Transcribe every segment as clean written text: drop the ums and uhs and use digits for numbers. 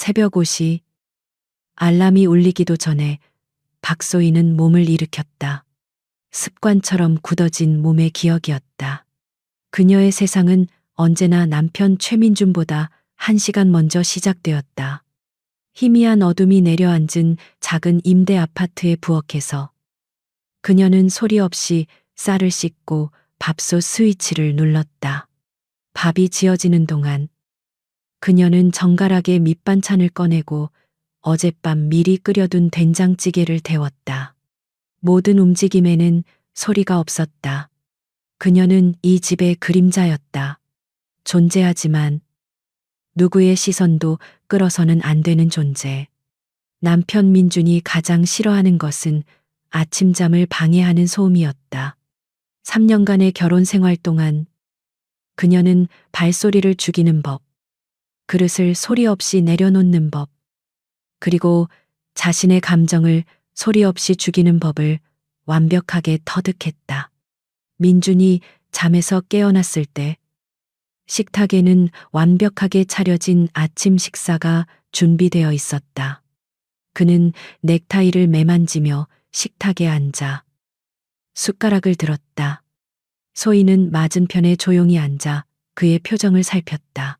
새벽 5시 알람이 울리기도 전에 박소희는 몸을 일으켰다. 습관처럼 굳어진 몸의 기억이었다. 그녀의 세상은 언제나 남편 최민준보다 1시간 먼저 시작되었다. 희미한 어둠이 내려앉은 작은 임대 아파트의 부엌에서 그녀는 소리 없이 쌀을 씻고 밥솥 스위치를 눌렀다. 밥이 지어지는 동안 그녀는 정갈하게 밑반찬을 꺼내고 어젯밤 미리 끓여둔 된장찌개를 데웠다. 모든 움직임에는 소리가 없었다. 그녀는 이 집의 그림자였다. 존재하지만 누구의 시선도 끌어서는 안 되는 존재. 남편 민준이 가장 싫어하는 것은 아침잠을 방해하는 소음이었다. 3년간의 결혼 생활 동안 그녀는 발소리를 죽이는 법, 그릇을 소리 없이 내려놓는 법, 그리고 자신의 감정을 소리 없이 죽이는 법을 완벽하게 터득했다. 민준이 잠에서 깨어났을 때 식탁에는 완벽하게 차려진 아침 식사가 준비되어 있었다. 그는 넥타이를 매만지며 식탁에 앉아 숟가락을 들었다. 소희는 맞은편에 조용히 앉아 그의 표정을 살폈다.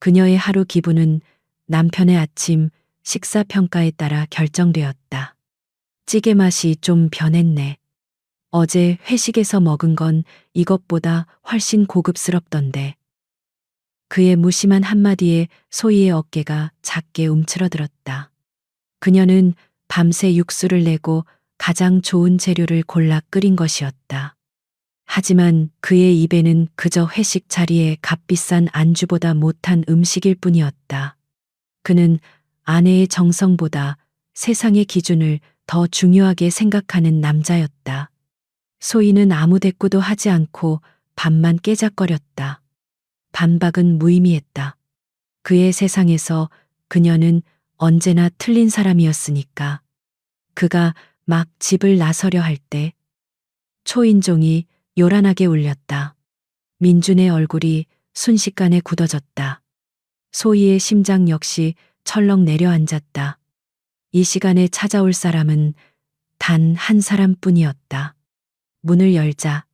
그녀의 하루 기분은 남편의 아침 식사 평가에 따라 결정되었다. 찌개 맛이 좀 변했네. 어제 회식에서 먹은 건 이것보다 훨씬 고급스럽던데. 그의 무심한 한마디에 소희의 어깨가 작게 움츠러들었다. 그녀는 밤새 육수를 내고 가장 좋은 재료를 골라 끓인 것이었다. 하지만 그의 입에는 그저 회식 자리에 값비싼 안주보다 못한 음식일 뿐이었다. 그는 아내의 정성보다 세상의 기준을 더 중요하게 생각하는 남자였다. 소희는 아무 대꾸도 하지 않고 밥만 깨작거렸다. 반박은 무의미했다. 그의 세상에서 그녀는 언제나 틀린 사람이었으니까. 그가 막 집을 나서려 할 때 초인종이 요란하게 울렸다. 민준의 얼굴이 순식간에 굳어졌다. 소희의 심장 역시 철렁 내려앉았다. 이 시간에 찾아올 사람은 단 한 사람뿐이었다. 문을 열자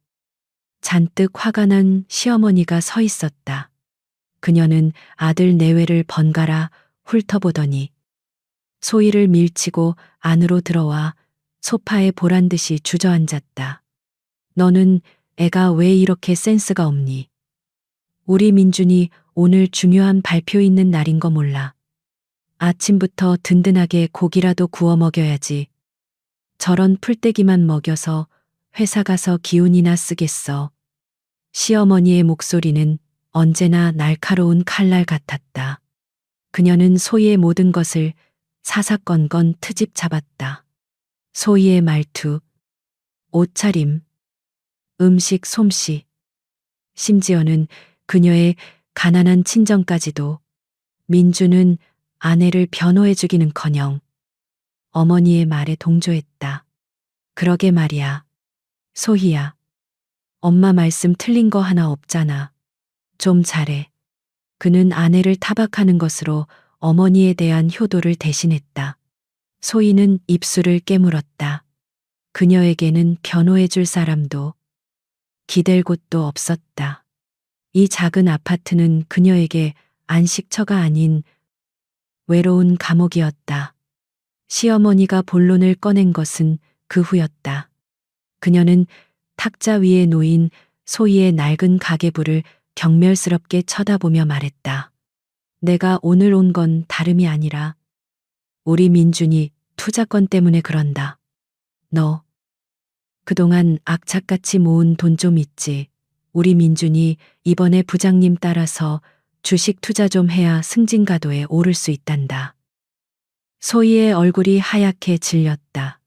잔뜩 화가 난 시어머니가 서 있었다. 그녀는 아들 내외를 번갈아 훑어보더니 소희를 밀치고 안으로 들어와 소파에 보란듯이 주저앉았다. 너는 애가 왜 이렇게 센스가 없니? 우리 민준이 오늘 중요한 발표 있는 날인 거 몰라. 아침부터 든든하게 고기라도 구워 먹여야지. 저런 풀떼기만 먹여서 회사 가서 기운이나 쓰겠어. 시어머니의 목소리는 언제나 날카로운 칼날 같았다. 그녀는 소희의 모든 것을 사사건건 트집 잡았다. 소희의 말투, 옷차림, 음식 솜씨, 심지어는 그녀의 가난한 친정까지도. 민주는 아내를 변호해주기는커녕 어머니의 말에 동조했다. 그러게 말이야. 소희야. 엄마 말씀 틀린 거 하나 없잖아. 좀 잘해. 그는 아내를 타박하는 것으로 어머니에 대한 효도를 대신했다. 소희는 입술을 깨물었다. 그녀에게는 변호해줄 사람도 기댈 곳도 없었다. 이 작은 아파트는 그녀에게 안식처가 아닌 외로운 감옥이었다. 시어머니가 본론을 꺼낸 것은 그 후였다. 그녀는 탁자 위에 놓인 소희의 낡은 가계부를 경멸스럽게 쳐다보며 말했다. 내가 오늘 온 건 다름이 아니라 우리 민준이 투자권 때문에 그런다. 너 그동안 악착같이 모은 돈 좀 있지. 우리 민준이 이번에 부장님 따라서 주식 투자 좀 해야 승진가도에 오를 수 있단다. 소희의 얼굴이 하얗게 질렸다.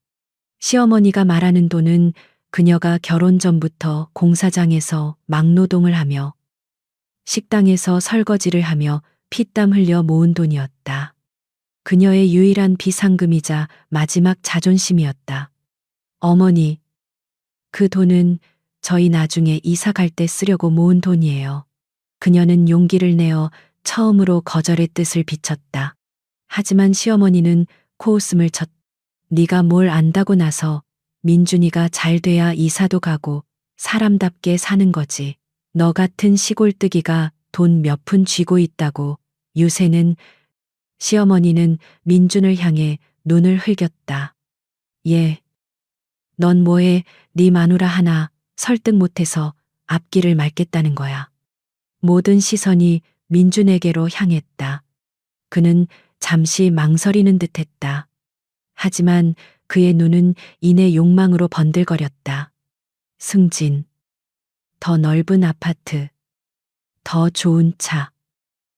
시어머니가 말하는 돈은 그녀가 결혼 전부터 공사장에서 막노동을 하며 식당에서 설거지를 하며 피땀 흘려 모은 돈이었다. 그녀의 유일한 비상금이자 마지막 자존심이었다. 어머니, 그 돈은 저희 나중에 이사 갈 때 쓰려고 모은 돈이에요. 그녀는 용기를 내어 처음으로 거절의 뜻을 비쳤다. 하지만 시어머니는 코웃음을 쳤다. 네가 뭘 안다고 나서 민준이가 잘 돼야 이사도 가고 사람답게 사는 거지. 너 같은 시골뜨기가 돈 몇 푼 쥐고 있다고. 유세는 시어머니는 민준을 향해 눈을 흘겼다. 예. 넌 뭐해? 네 마누라 하나 설득 못해서 앞길을 막겠다는 거야. 모든 시선이 민준에게로 향했다. 그는 잠시 망설이는 듯했다. 하지만 그의 눈은 이내 욕망으로 번들거렸다. 승진, 더 넓은 아파트, 더 좋은 차.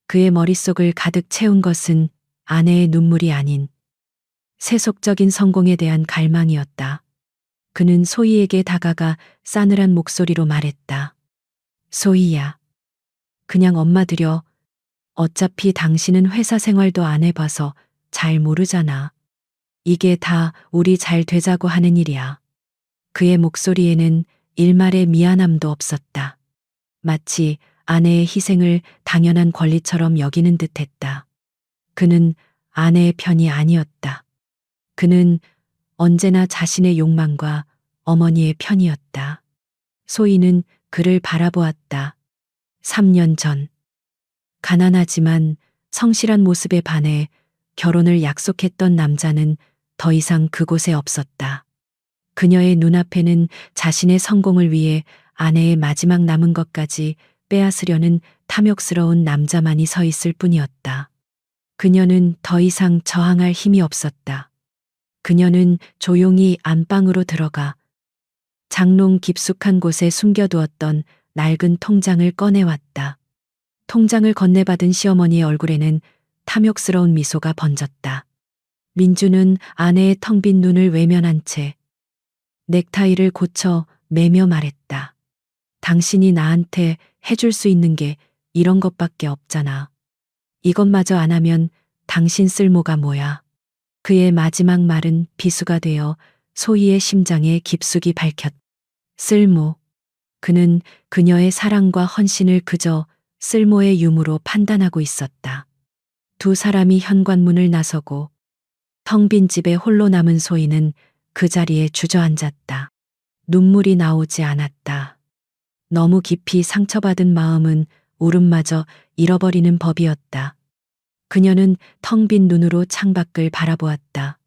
그의 머릿속을 가득 채운 것은 아내의 눈물이 아닌 세속적인 성공에 대한 갈망이었다. 그는 소희에게 다가가 싸늘한 목소리로 말했다. 소희야, 그냥 엄마 드려. 어차피 당신은 회사 생활도 안 해봐서 잘 모르잖아. 이게 다 우리 잘 되자고 하는 일이야. 그의 목소리에는 일말의 미안함도 없었다. 마치 아내의 희생을 당연한 권리처럼 여기는 듯했다. 그는 아내의 편이 아니었다. 그는 언제나 자신의 욕망과 어머니의 편이었다. 소희는 그를 바라보았다. 3년 전. 가난하지만 성실한 모습에 반해 결혼을 약속했던 남자는 더 이상 그곳에 없었다. 그녀의 눈앞에는 자신의 성공을 위해 아내의 마지막 남은 것까지 빼앗으려는 탐욕스러운 남자만이 서 있을 뿐이었다. 그녀는 더 이상 저항할 힘이 없었다. 그녀는 조용히 안방으로 들어가 장롱 깊숙한 곳에 숨겨두었던 낡은 통장을 꺼내왔다. 통장을 건네받은 시어머니의 얼굴에는 탐욕스러운 미소가 번졌다. 민주는 아내의 텅 빈 눈을 외면한 채 넥타이를 고쳐 매며 말했다. 당신이 나한테 해줄 수 있는 게 이런 것밖에 없잖아. 이것마저 안 하면 당신 쓸모가 뭐야. 그의 마지막 말은 비수가 되어 소희의 심장에 깊숙이 밝혔다. 쓸모. 그는 그녀의 사랑과 헌신을 그저 쓸모의 유무로 판단하고 있었다. 두 사람이 현관문을 나서고 텅 빈 집에 홀로 남은 소희는 그 자리에 주저앉았다. 눈물이 나오지 않았다. 너무 깊이 상처받은 마음은 울음마저 잃어버리는 법이었다. 그녀는 텅 빈 눈으로 창밖을 바라보았다.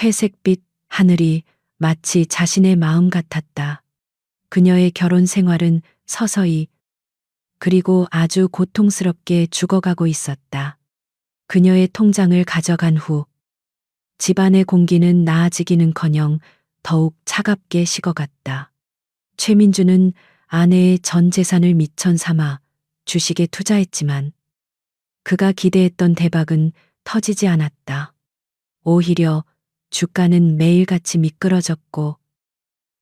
회색빛 하늘이 마치 자신의 마음 같았다. 그녀의 결혼 생활은 서서히 그리고 아주 고통스럽게 죽어가고 있었다. 그녀의 통장을 가져간 후 집안의 공기는 나아지기는커녕 더욱 차갑게 식어갔다. 최민주는 아내의 전 재산을 미천 삼아 주식에 투자했지만 그가 기대했던 대박은 터지지 않았다. 오히려 주가는 매일같이 미끄러졌고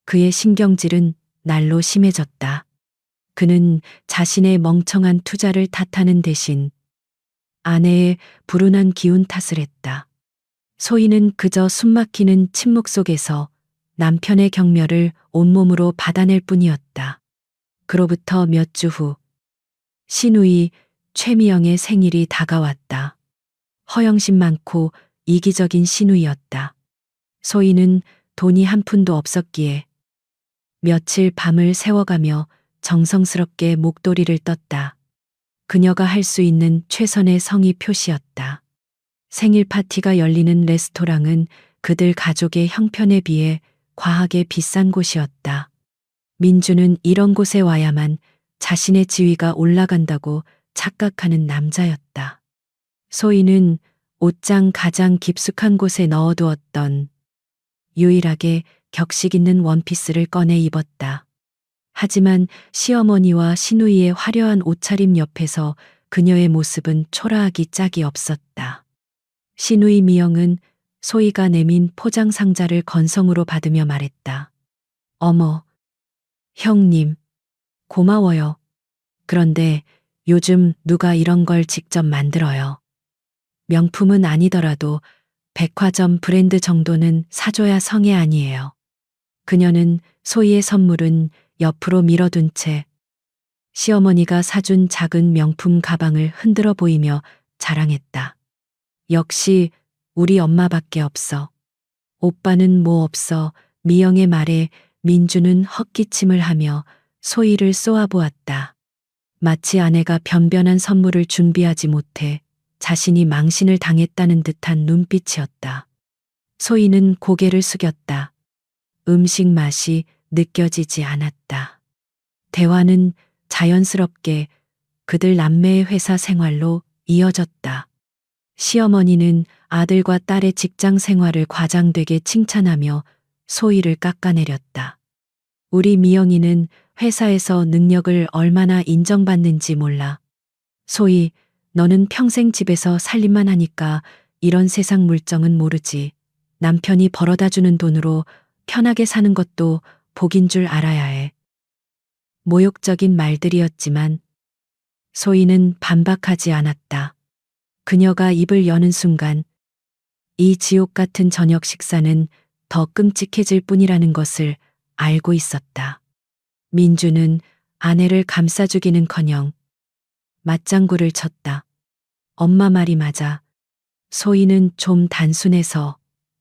그의 신경질은 날로 심해졌다. 그는 자신의 멍청한 투자를 탓하는 대신 아내의 불운한 기운 탓을 했다. 소희는 그저 숨막히는 침묵 속에서 남편의 경멸을 온몸으로 받아낼 뿐이었다. 그로부터 몇 주 후 시누이 최미영의 생일이 다가왔다. 허영심 많고 이기적인 시누이였다. 소희는 돈이 한 푼도 없었기에 며칠 밤을 새워가며 정성스럽게 목도리를 떴다. 그녀가 할 수 있는 최선의 성의 표시였다. 생일 파티가 열리는 레스토랑은 그들 가족의 형편에 비해 과하게 비싼 곳이었다. 민주는 이런 곳에 와야만 자신의 지위가 올라간다고 착각하는 남자였다. 소희는 옷장 가장 깊숙한 곳에 넣어두었던 유일하게 격식 있는 원피스를 꺼내 입었다. 하지만 시어머니와 시누이의 화려한 옷차림 옆에서 그녀의 모습은 초라하기 짝이 없었다. 시누이 미영은 소희가 내민 포장 상자를 건성으로 받으며 말했다. 어머, 형님, 고마워요. 그런데 요즘 누가 이런 걸 직접 만들어요. 명품은 아니더라도 백화점 브랜드 정도는 사줘야 성의 아니에요. 그녀는 소희의 선물은 옆으로 밀어둔 채 시어머니가 사준 작은 명품 가방을 흔들어 보이며 자랑했다. 역시 우리 엄마밖에 없어. 오빠는 뭐 없어. 미영의 말에 민주는 헛기침을 하며 소희를 쏘아보았다. 마치 아내가 변변한 선물을 준비하지 못해 자신이 망신을 당했다는 듯한 눈빛이었다. 소희는 고개를 숙였다. 음식 맛이 느껴지지 않았다. 대화는 자연스럽게 그들 남매의 회사 생활로 이어졌다. 시어머니는 아들과 딸의 직장 생활을 과장되게 칭찬하며 소희를 깎아내렸다. 우리 미영이는 회사에서 능력을 얼마나 인정받는지 몰라. 소희, 너는 평생 집에서 살림만 하니까 이런 세상 물정은 모르지. 남편이 벌어다 주는 돈으로 편하게 사는 것도 복인 줄 알아야 해. 모욕적인 말들이었지만 소희는 반박하지 않았다. 그녀가 입을 여는 순간 이 지옥 같은 저녁 식사는 더 끔찍해질 뿐이라는 것을 알고 있었다. 민주는 아내를 감싸주기는커녕 맞장구를 쳤다. 엄마 말이 맞아. 소희는 좀 단순해서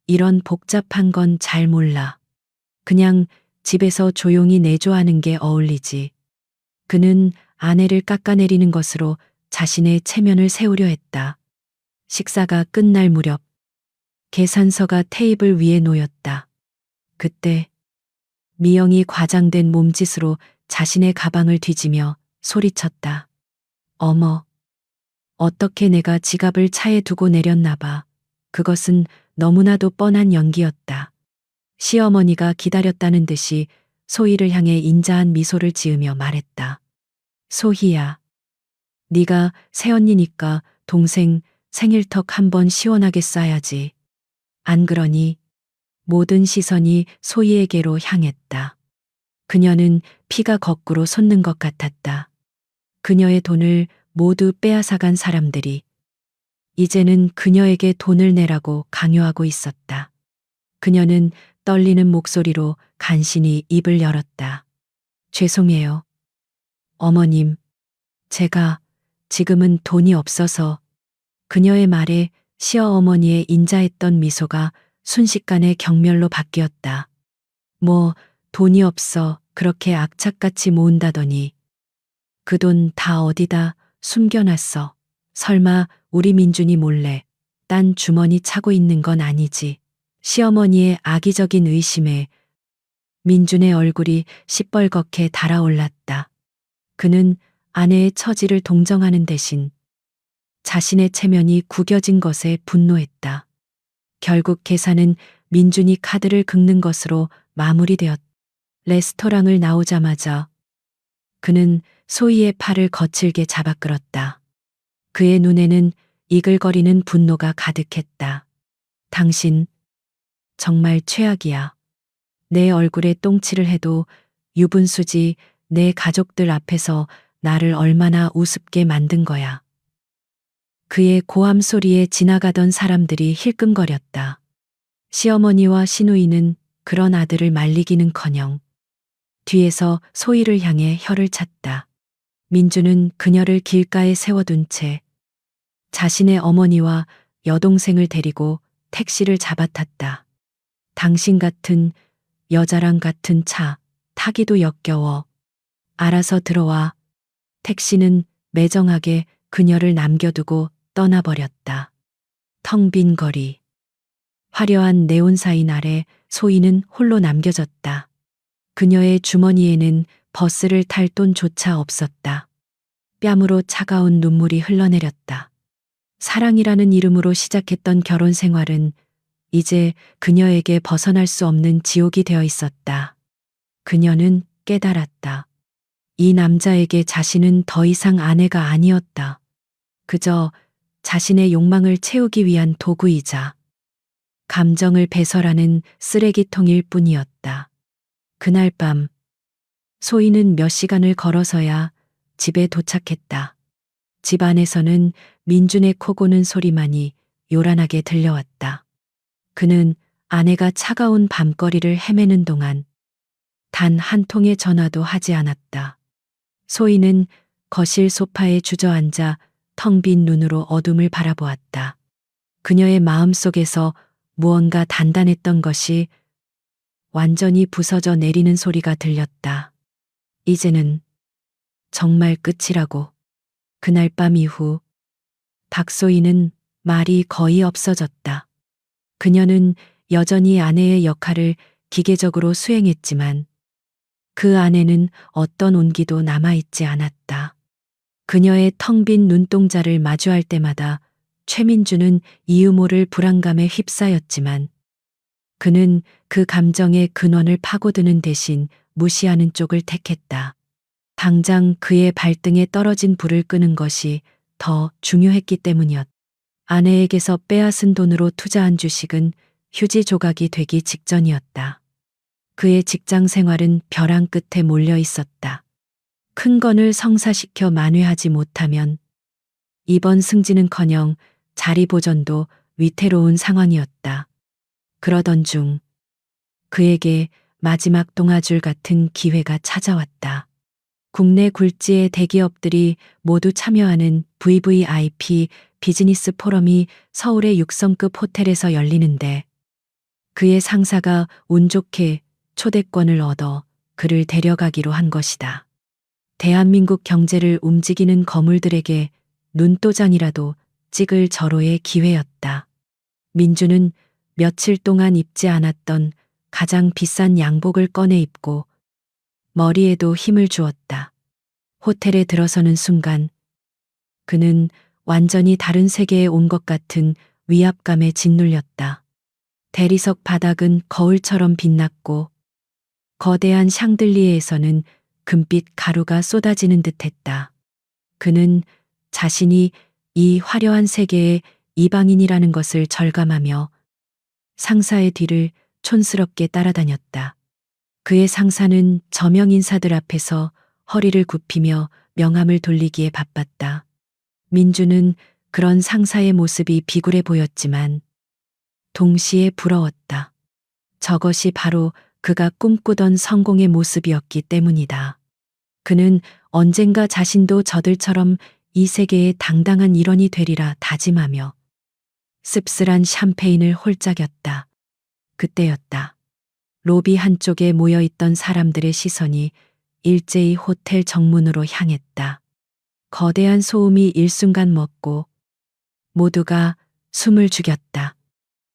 이런 복잡한 건 잘 몰라. 그냥 집에서 조용히 내조하는 게 어울리지. 그는 아내를 깎아내리는 것으로 자신의 체면을 세우려 했다. 식사가 끝날 무렵 계산서가 테이블 위에 놓였다. 그때 미영이 과장된 몸짓으로 자신의 가방을 뒤지며 소리쳤다. 어머, 어떻게 내가 지갑을 차에 두고 내렸나 봐. 그것은 너무나도 뻔한 연기였다. 시어머니가 기다렸다는 듯이 소희를 향해 인자한 미소를 지으며 말했다. 소희야, 네가 새언니니까 동생 생일턱 한번 시원하게 쏴야지. 안 그러니? 모든 시선이 소희에게로 향했다. 그녀는 피가 거꾸로 솟는 것 같았다. 그녀의 돈을 모두 빼앗아간 사람들이 이제는 그녀에게 돈을 내라고 강요하고 있었다. 그녀는 떨리는 목소리로 간신히 입을 열었다. 죄송해요. 어머님, 제가 지금은 돈이 없어서. 그녀의 말에 시어어머니의 인자했던 미소가 순식간에 경멸로 바뀌었다. 뭐 돈이 없어 그렇게 악착같이 모은다더니 그 돈 다 어디다 숨겨놨어. 설마 우리 민준이 몰래 딴 주머니 차고 있는 건 아니지. 시어머니의 악의적인 의심에 민준의 얼굴이 시뻘겋게 달아올랐다. 그는 아내의 처지를 동정하는 대신 자신의 체면이 구겨진 것에 분노했다. 결국 계산은 민준이 카드를 긁는 것으로 마무리되었다. 레스토랑을 나오자마자 그는 소희의 팔을 거칠게 잡아 끌었다. 그의 눈에는 이글거리는 분노가 가득했다. 당신 정말 최악이야. 내 얼굴에 똥칠을 해도 유분수지. 내 가족들 앞에서 나를 얼마나 우습게 만든 거야. 그의 고함 소리에 지나가던 사람들이 힐끔거렸다. 시어머니와 시누이는 그런 아들을 말리기는커녕 뒤에서 소희를 향해 혀를 찼다. 민주는 그녀를 길가에 세워둔 채 자신의 어머니와 여동생을 데리고 택시를 잡아탔다. 당신 같은 여자랑 같은 차 타기도 역겨워. 알아서 들어와. 택시는 매정하게 그녀를 남겨두고 떠나버렸다. 텅 빈 거리. 화려한 네온사인 아래 소희는 홀로 남겨졌다. 그녀의 주머니에는 버스를 탈 돈조차 없었다. 뺨으로 차가운 눈물이 흘러내렸다. 사랑이라는 이름으로 시작했던 결혼 생활은 이제 그녀에게 벗어날 수 없는 지옥이 되어 있었다. 그녀는 깨달았다. 이 남자에게 자신은 더 이상 아내가 아니었다. 그저 자신의 욕망을 채우기 위한 도구이자 감정을 배설하는 쓰레기통일 뿐이었다. 그날 밤 소희는 몇 시간을 걸어서야 집에 도착했다. 집 안에서는 민준의 코 고는 소리만이 요란하게 들려왔다. 그는 아내가 차가운 밤거리를 헤매는 동안 단 한 통의 전화도 하지 않았다. 소희는 거실 소파에 주저앉아 텅 빈 눈으로 어둠을 바라보았다. 그녀의 마음속에서 무언가 단단했던 것이 완전히 부서져 내리는 소리가 들렸다. 이제는 정말 끝이라고. 그날 밤 이후 박소희는 말이 거의 없어졌다. 그녀는 여전히 아내의 역할을 기계적으로 수행했지만 그 안에는 어떤 온기도 남아있지 않았다. 그녀의 텅 빈 눈동자를 마주할 때마다 최민주는 이유 모를 불안감에 휩싸였지만 그는 그 감정의 근원을 파고드는 대신 무시하는 쪽을 택했다. 당장 그의 발등에 떨어진 불을 끄는 것이 더 중요했기 때문이었다. 아내에게서 빼앗은 돈으로 투자한 주식은 휴지 조각이 되기 직전이었다. 그의 직장 생활은 벼랑 끝에 몰려 있었다. 큰 건을 성사시켜 만회하지 못하면 이번 승진은커녕 자리 보전도 위태로운 상황이었다. 그러던 중 그에게 마지막 동아줄 같은 기회가 찾아왔다. 국내 굴지의 대기업들이 모두 참여하는 VVIP 비즈니스 포럼이 서울의 6성급 호텔에서 열리는데 그의 상사가 운 좋게 초대권을 얻어 그를 데려가기로 한 것이다. 대한민국 경제를 움직이는 거물들에게 눈도장이라도 찍을 절호의 기회였다. 민주는 며칠 동안 입지 않았던 가장 비싼 양복을 꺼내 입고 머리에도 힘을 주었다. 호텔에 들어서는 순간 그는 완전히 다른 세계에 온 것 같은 위압감에 짓눌렸다. 대리석 바닥은 거울처럼 빛났고 거대한 샹들리에에서는 금빛 가루가 쏟아지는 듯했다. 그는 자신이 이 화려한 세계의 이방인이라는 것을 절감하며 상사의 뒤를 촌스럽게 따라다녔다. 그의 상사는 저명 인사들 앞에서 허리를 굽히며 명함을 돌리기에 바빴다. 민주는 그런 상사의 모습이 비굴해 보였지만 동시에 부러웠다. 저것이 바로 그가 꿈꾸던 성공의 모습이었기 때문이다. 그는 언젠가 자신도 저들처럼 이 세계의 당당한 일원이 되리라 다짐하며 씁쓸한 샴페인을 홀짝였다. 그때였다. 로비 한쪽에 모여있던 사람들의 시선이 일제히 호텔 정문으로 향했다. 거대한 소음이 일순간 멎고 모두가 숨을 죽였다.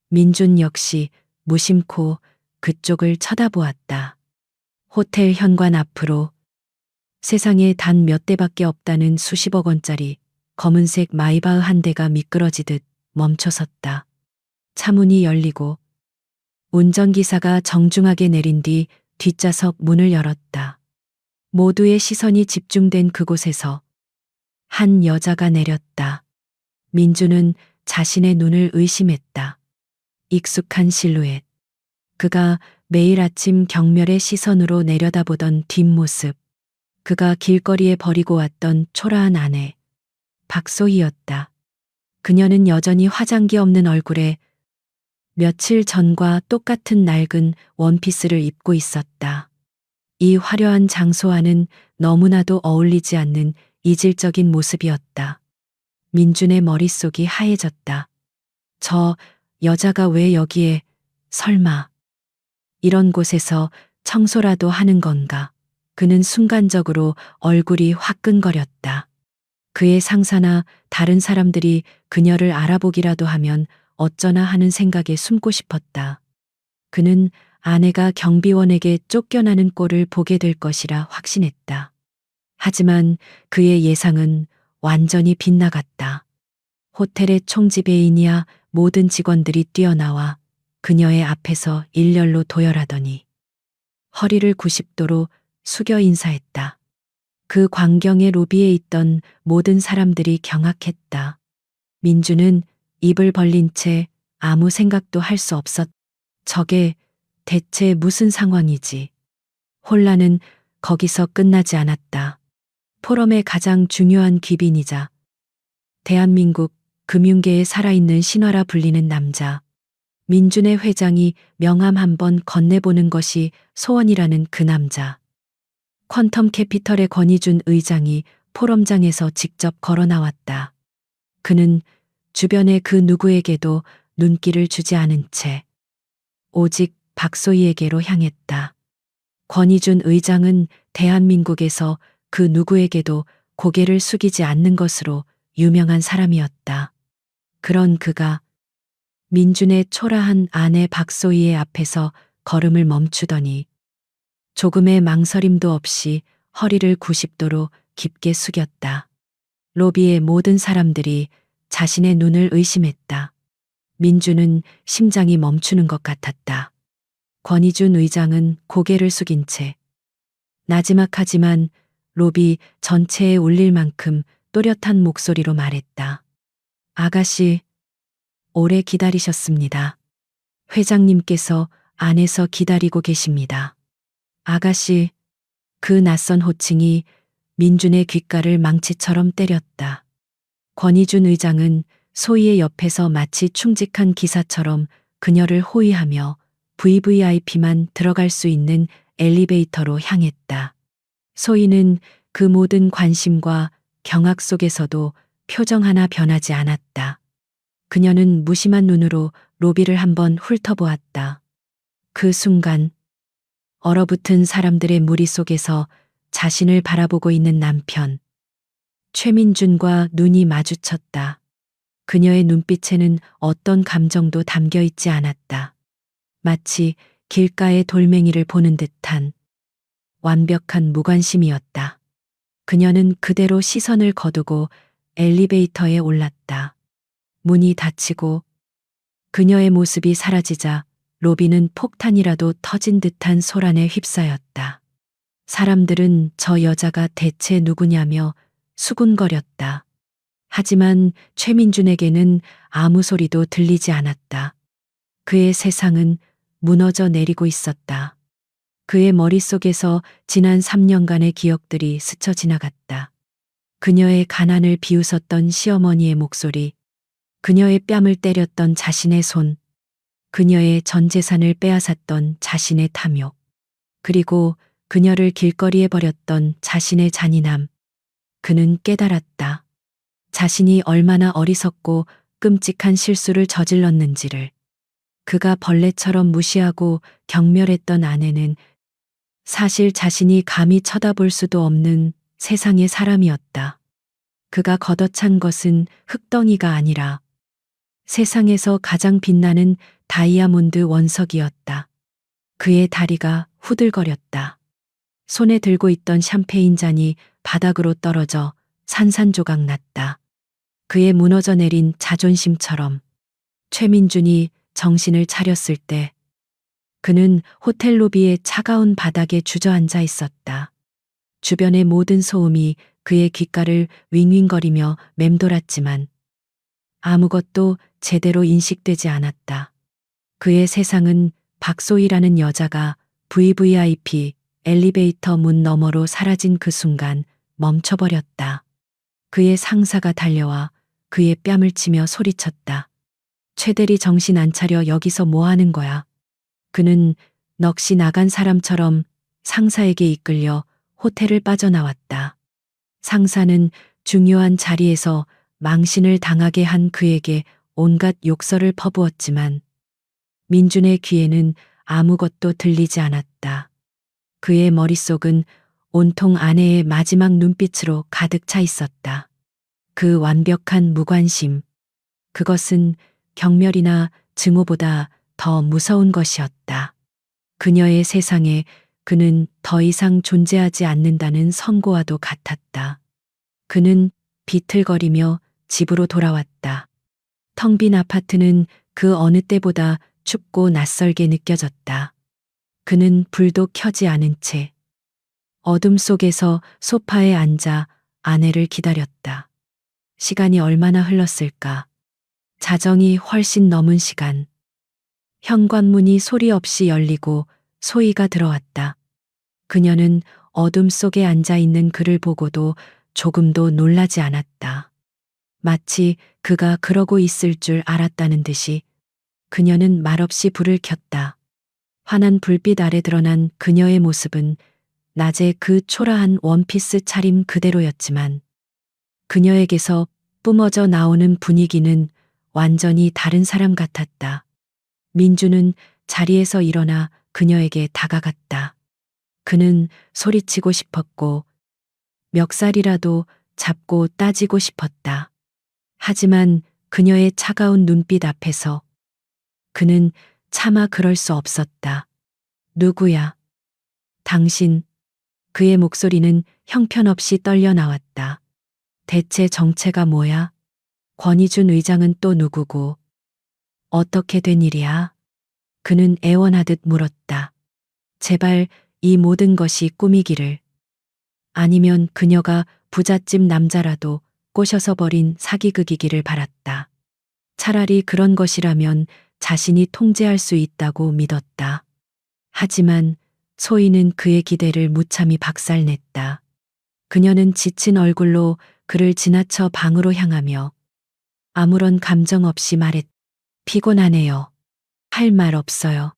민준 역시 무심코 그쪽을 쳐다보았다. 호텔 현관 앞으로 세상에 단 몇 대밖에 없다는 수십억 원짜리 검은색 마이바흐 한 대가 미끄러지듯 멈춰섰다. 차문이 열리고 운전기사가 정중하게 내린 뒤 뒷좌석 문을 열었다. 모두의 시선이 집중된 그곳에서 한 여자가 내렸다. 민주는 자신의 눈을 의심했다. 익숙한 실루엣. 그가 매일 아침 경멸의 시선으로 내려다보던 뒷모습. 그가 길거리에 버리고 왔던 초라한 아내. 박소희였다. 그녀는 여전히 화장기 없는 얼굴에 며칠 전과 똑같은 낡은 원피스를 입고 있었다. 이 화려한 장소와는 너무나도 어울리지 않는 이질적인 모습이었다. 민준의 머릿속이 하얘졌다. 저 여자가 왜 여기에, 설마 이런 곳에서 청소라도 하는 건가? 그는 순간적으로 얼굴이 화끈거렸다. 그의 상사나 다른 사람들이 그녀를 알아보기라도 하면 어쩌나 하는 생각에 숨고 싶었다. 그는 아내가 경비원에게 쫓겨나는 꼴을 보게 될 것이라 확신했다. 하지만 그의 예상은 완전히 빗나갔다. 호텔의 총지배인이야 모든 직원들이 뛰어나와 그녀의 앞에서 일렬로 도열하더니 허리를 90도로 숙여 인사했다. 그 광경의 로비에 있던 모든 사람들이 경악했다. 민주는 입을 벌린 채 아무 생각도 할 수 없었. 저게 대체 무슨 상황이지? 혼란은 거기서 끝나지 않았다. 포럼의 가장 중요한 귀빈이자 대한민국 금융계의 살아있는 신화라 불리는 남자. 민준의 회장이 명함 한번 건네보는 것이 소원이라는 그 남자. 퀀텀 캐피털의 권희준 의장이 포럼장에서 직접 걸어 나왔다. 그는 주변의 그 누구에게도 눈길을 주지 않은 채 오직 박소희에게로 향했다. 권희준 의장은 대한민국에서 그 누구에게도 고개를 숙이지 않는 것으로 유명한 사람이었다. 그런 그가 민준의 초라한 아내 박소희의 앞에서 걸음을 멈추더니 조금의 망설임도 없이 허리를 90도로 깊게 숙였다. 로비의 모든 사람들이 자신의 눈을 의심했다. 민준은 심장이 멈추는 것 같았다. 권희준 의장은 고개를 숙인 채 나지막하지만 로비 전체에 울릴 만큼 또렷한 목소리로 말했다. 아가씨, 오래 기다리셨습니다. 회장님께서 안에서 기다리고 계십니다. 아가씨, 그 낯선 호칭이 민준의 귓가를 망치처럼 때렸다. 권희준 의장은 소희의 옆에서 마치 충직한 기사처럼 그녀를 호위하며 VVIP만 들어갈 수 있는 엘리베이터로 향했다. 소희는 그 모든 관심과 경악 속에서도 표정 하나 변하지 않았다. 그녀는 무심한 눈으로 로비를 한번 훑어보았다. 그 순간 얼어붙은 사람들의 무리 속에서 자신을 바라보고 있는 남편 최민준과 눈이 마주쳤다. 그녀의 눈빛에는 어떤 감정도 담겨 있지 않았다. 마치 길가의 돌멩이를 보는 듯한 완벽한 무관심이었다. 그녀는 그대로 시선을 거두고 엘리베이터에 올랐다. 문이 닫히고 그녀의 모습이 사라지자 로비는 폭탄이라도 터진 듯한 소란에 휩싸였다. 사람들은 저 여자가 대체 누구냐며 수군거렸다. 하지만 최민준에게는 아무 소리도 들리지 않았다. 그의 세상은 무너져 내리고 있었다. 그의 머릿속에서 지난 3년간의 기억들이 스쳐 지나갔다. 그녀의 가난을 비웃었던 시어머니의 목소리, 그녀의 뺨을 때렸던 자신의 손, 그녀의 전 재산을 빼앗았던 자신의 탐욕, 그리고 그녀를 길거리에 버렸던 자신의 잔인함. 그는 깨달았다. 자신이 얼마나 어리석고 끔찍한 실수를 저질렀는지를. 그가 벌레처럼 무시하고 경멸했던 아내는 사실 자신이 감히 쳐다볼 수도 없는 세상의 사람이었다. 그가 걷어찬 것은 흙덩이가 아니라 세상에서 가장 빛나는 다이아몬드 원석이었다. 그의 다리가 후들거렸다. 손에 들고 있던 샴페인 잔이 바닥으로 떨어져 산산조각 났다. 그의 무너져 내린 자존심처럼. 최민준이 정신을 차렸을 때 그는 호텔 로비의 차가운 바닥에 주저앉아 있었다. 주변의 모든 소음이 그의 귓가를 윙윙거리며 맴돌았지만 아무것도 제대로 인식되지 않았다. 그의 세상은 박소희라는 여자가 VVIP 엘리베이터 문 너머로 사라진 그 순간 멈춰버렸다. 그의 상사가 달려와 그의 뺨을 치며 소리쳤다. 최대리 정신 안 차려 여기서 뭐 하는 거야? 그는 넋이 나간 사람처럼 상사에게 이끌려 호텔을 빠져나왔다. 상사는 중요한 자리에서 망신을 당하게 한 그에게 온갖 욕설을 퍼부었지만 민준의 귀에는 아무것도 들리지 않았다. 그의 머릿속은 온통 아내의 마지막 눈빛으로 가득 차 있었다. 그 완벽한 무관심. 그것은 경멸이나 증오보다 더 무서운 것이었다. 그녀의 세상에 그는 더 이상 존재하지 않는다는 선고와도 같았다. 그는 비틀거리며 집으로 돌아왔다. 텅 빈 아파트는 그 어느 때보다 춥고 낯설게 느껴졌다. 그는 불도 켜지 않은 채 어둠 속에서 소파에 앉아 아내를 기다렸다. 시간이 얼마나 흘렀을까? 자정이 훨씬 넘은 시간. 현관문이 소리 없이 열리고 소희가 들어왔다. 그녀는 어둠 속에 앉아 있는 그를 보고도 조금도 놀라지 않았다. 마치 그가 그러고 있을 줄 알았다는 듯이 그녀는 말없이 불을 켰다. 환한 불빛 아래 드러난 그녀의 모습은 낮에 그 초라한 원피스 차림 그대로였지만 그녀에게서 뿜어져 나오는 분위기는 완전히 다른 사람 같았다. 민주는 자리에서 일어나 그녀에게 다가갔다. 그는 소리치고 싶었고 멱살이라도 잡고 따지고 싶었다. 하지만 그녀의 차가운 눈빛 앞에서 그는 차마 그럴 수 없었다. 누구야? 당신. 그의 목소리는 형편없이 떨려 나왔다. 대체 정체가 뭐야? 권희준 의장은 또 누구고? 어떻게 된 일이야? 그는 애원하듯 물었다. 제발 이 모든 것이 꿈이기를. 아니면 그녀가 부잣집 남자라도 꼬셔서 버린 사기극이기를 바랐다. 차라리 그런 것이라면 자신이 통제할 수 있다고 믿었다. 하지만 소희는 그의 기대를 무참히 박살냈다. 그녀는 지친 얼굴로 그를 지나쳐 방으로 향하며 아무런 감정 없이 말했다. 피곤하네요. 할 말 없어요.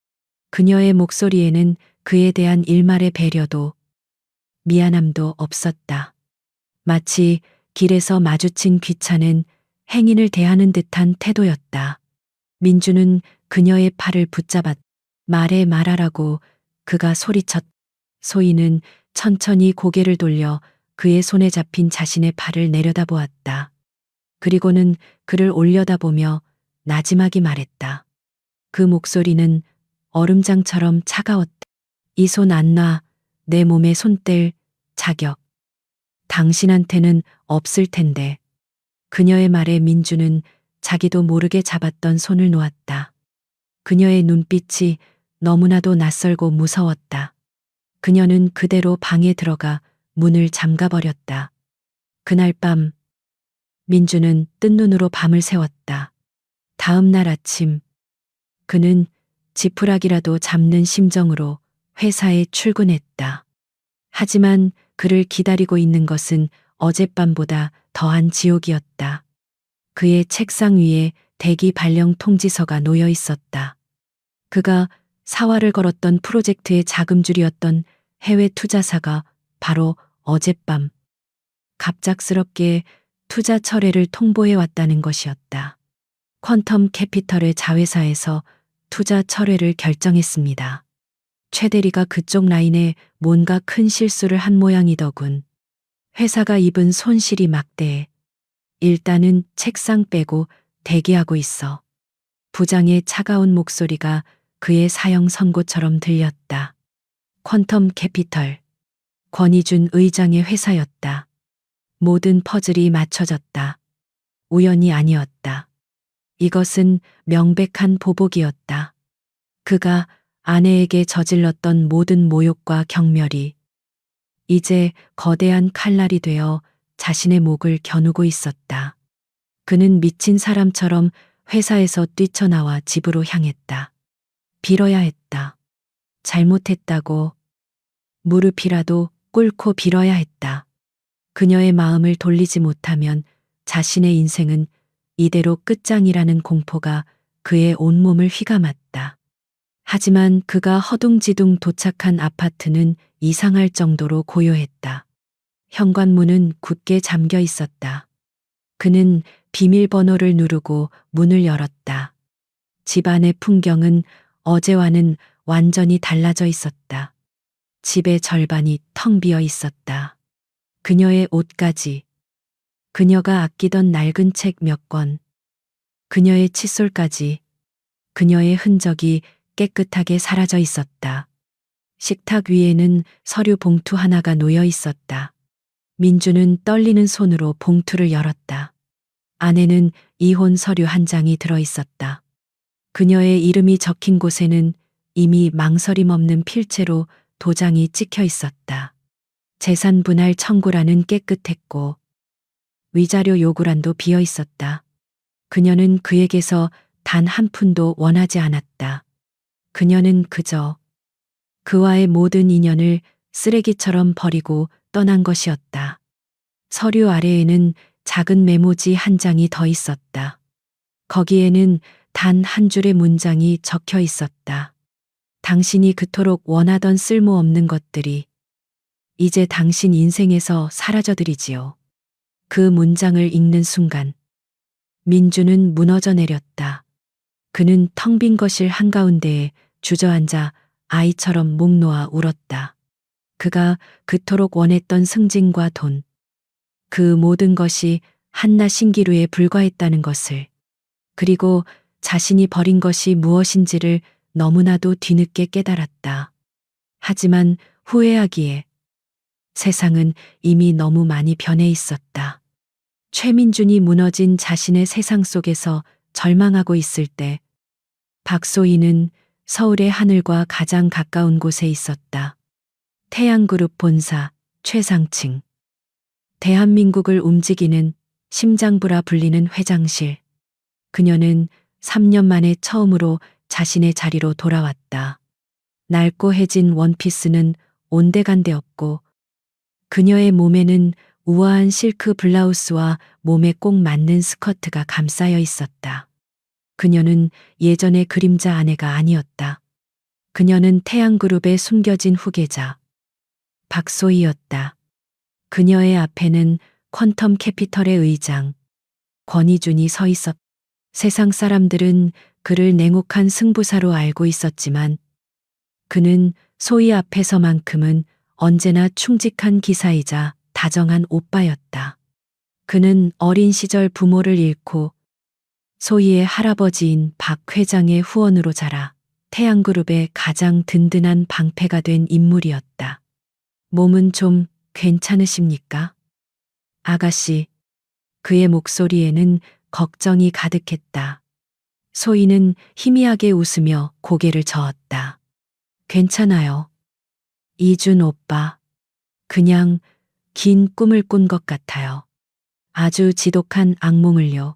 그녀의 목소리에는 그에 대한 일말의 배려도 미안함도 없었다. 마치 길에서 마주친 귀찮은 행인을 대하는 듯한 태도였다. 민주는 그녀의 팔을 붙잡았. 말하라고 그가 소리쳤. 소희는 천천히 고개를 돌려 그의 손에 잡힌 자신의 팔을 내려다보았다. 그리고는 그를 올려다보며 나지막이 말했다. 그 목소리는 얼음장처럼 차가웠다. 이 손 안 놔. 내 몸에 손 뗄 자격. 당신한테는 없을 텐데. 그녀의 말에 민주는 자기도 모르게 잡았던 손을 놓았다. 그녀의 눈빛이 너무나도 낯설고 무서웠다. 그녀는 그대로 방에 들어가 문을 잠가버렸다. 그날 밤 민주는 뜬 눈으로 밤을 새웠다. 다음 날 아침 그는 지푸라기라도 잡는 심정으로 회사에 출근했다. 하지만 그를 기다리고 있는 것은 어젯밤보다 더한 지옥이었다. 그의 책상 위에 대기 발령 통지서가 놓여 있었다. 그가 사활을 걸었던 프로젝트의 자금줄이었던 해외 투자사가 바로 어젯밤 갑작스럽게 투자 철회를 통보해 왔다는 것이었다. 퀀텀 캐피털의 자회사에서 투자 철회를 결정했습니다. 최 대리가 그쪽 라인에 뭔가 큰 실수를 한 모양이더군. 회사가 입은 손실이 막대해. 일단은 책상 빼고 대기하고 있어. 부장의 차가운 목소리가 그의 사형 선고처럼 들렸다. 퀀텀 캐피털. 권희준 의장의 회사였다. 모든 퍼즐이 맞춰졌다. 우연이 아니었다. 이것은 명백한 보복이었다. 그가 아내에게 저질렀던 모든 모욕과 경멸이 이제 거대한 칼날이 되어 자신의 목을 겨누고 있었다. 그는 미친 사람처럼 회사에서 뛰쳐나와 집으로 향했다. 빌어야 했다. 잘못했다고 무릎이라도 꿇고 빌어야 했다. 그녀의 마음을 돌리지 못하면 자신의 인생은 이대로 끝장이라는 공포가 그의 온몸을 휘감았다. 하지만 그가 허둥지둥 도착한 아파트는 이상할 정도로 고요했다. 현관문은 굳게 잠겨 있었다. 그는 비밀번호를 누르고 문을 열었다. 집안의 풍경은 어제와는 완전히 달라져 있었다. 집의 절반이 텅 비어 있었다. 그녀의 옷까지, 그녀가 아끼던 낡은 책 몇 권, 그녀의 칫솔까지, 그녀의 흔적이 깨끗하게 사라져 있었다. 식탁 위에는 서류 봉투 하나가 놓여 있었다. 민주는 떨리는 손으로 봉투를 열었다. 안에는 이혼 서류 한 장이 들어 있었다. 그녀의 이름이 적힌 곳에는 이미 망설임 없는 필체로 도장이 찍혀 있었다. 재산 분할 청구란은 깨끗했고 위자료 요구란도 비어 있었다. 그녀는 그에게서 단 한 푼도 원하지 않았다. 그녀는 그저 그와의 모든 인연을 쓰레기처럼 버리고 떠난 것이었다. 서류 아래에는 작은 메모지 한 장이 더 있었다. 거기에는 단 한 줄의 문장이 적혀 있었다. 당신이 그토록 원하던 쓸모없는 것들이 이제 당신 인생에서 사라져들이지요. 그 문장을 읽는 순간 민주는 무너져 내렸다. 그는 텅 빈 거실 한가운데에 주저앉아 아이처럼 목 놓아 울었다. 그가 그토록 원했던 승진과 돈, 그 모든 것이 한낱 신기루에 불과했다는 것을, 그리고 자신이 버린 것이 무엇인지를 너무나도 뒤늦게 깨달았다. 하지만 후회하기에 세상은 이미 너무 많이 변해 있었다. 최민준이 무너진 자신의 세상 속에서 절망하고 있을 때 박소희는 서울의 하늘과 가장 가까운 곳에 있었다. 태양그룹 본사 최상층. 대한민국을 움직이는 심장부라 불리는 회장실. 그녀는 3년 만에 처음으로 자신의 자리로 돌아왔다. 낡고 해진 원피스는 온데간데 없고 그녀의 몸에는 우아한 실크 블라우스와 몸에 꼭 맞는 스커트가 감싸여 있었다. 그녀는 예전의 그림자 아내가 아니었다. 그녀는 태양그룹의 숨겨진 후계자 박소희였다. 그녀의 앞에는 퀀텀 캐피털의 의장 권희준이 서 있었다. 세상 사람들은 그를 냉혹한 승부사로 알고 있었지만 그는 소희 앞에서만큼은 언제나 충직한 기사이자 다정한 오빠였다. 그는 어린 시절 부모를 잃고 소희의 할아버지인 박 회장의 후원으로 자라 태양그룹의 가장 든든한 방패가 된 인물이었다. 몸은 좀 괜찮으십니까? 아가씨. 그의 목소리에는 걱정이 가득했다. 소희는 희미하게 웃으며 고개를 저었다. 괜찮아요. 이준 오빠. 그냥 긴 꿈을 꾼 것 같아요. 아주 지독한 악몽을요.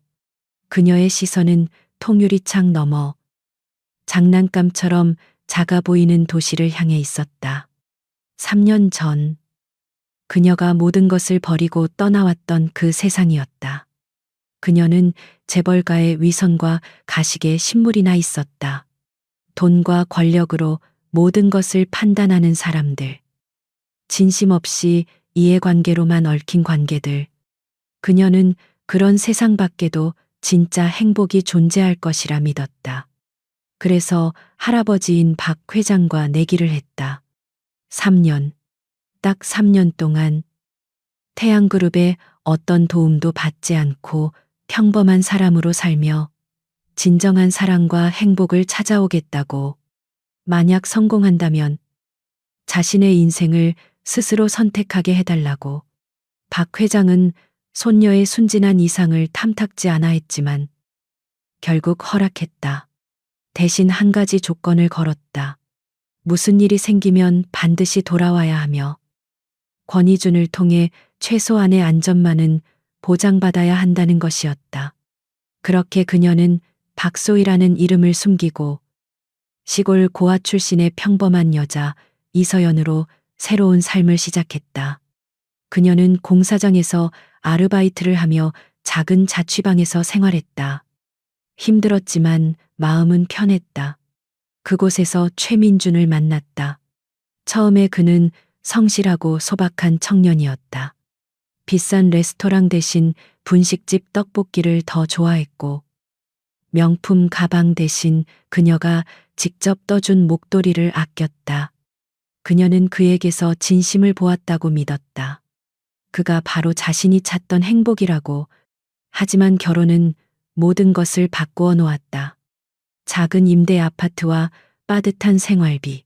그녀의 시선은 통유리창 너머 장난감처럼 작아 보이는 도시를 향해 있었다. 3년 전 그녀가 모든 것을 버리고 떠나왔던 그 세상이었다. 그녀는 재벌가의 위선과 가식에 신물이 나 있었다. 돈과 권력으로 모든 것을 판단하는 사람들. 진심 없이 이해관계로만 얽힌 관계들. 그녀는 그런 세상 밖에도 진짜 행복이 존재할 것이라 믿었다. 그래서 할아버지인 박 회장과 내기를 했다. 3년, 딱 3년 동안 태양그룹의 어떤 도움도 받지 않고 평범한 사람으로 살며 진정한 사랑과 행복을 찾아오겠다고, 만약 성공한다면 자신의 인생을 스스로 선택하게 해달라고. 박 회장은 손녀의 순진한 이상을 탐탁지 않아 했지만 결국 허락했다. 대신 한 가지 조건을 걸었다. 무슨 일이 생기면 반드시 돌아와야 하며 권희준을 통해 최소한의 안전만은 보장받아야 한다는 것이었다. 그렇게 그녀는 박소희라는 이름을 숨기고 시골 고아 출신의 평범한 여자 이서연으로 새로운 삶을 시작했다. 그녀는 공사장에서 아르바이트를 하며 작은 자취방에서 생활했다. 힘들었지만 마음은 편했다. 그곳에서 최민준을 만났다. 처음에 그는 성실하고 소박한 청년이었다. 비싼 레스토랑 대신 분식집 떡볶이를 더 좋아했고, 명품 가방 대신 그녀가 직접 떠준 목도리를 아꼈다. 그녀는 그에게서 진심을 보았다고 믿었다. 그가 바로 자신이 찾던 행복이라고. 하지만 결혼은 모든 것을 바꾸어 놓았다. 작은 임대 아파트와 빠듯한 생활비,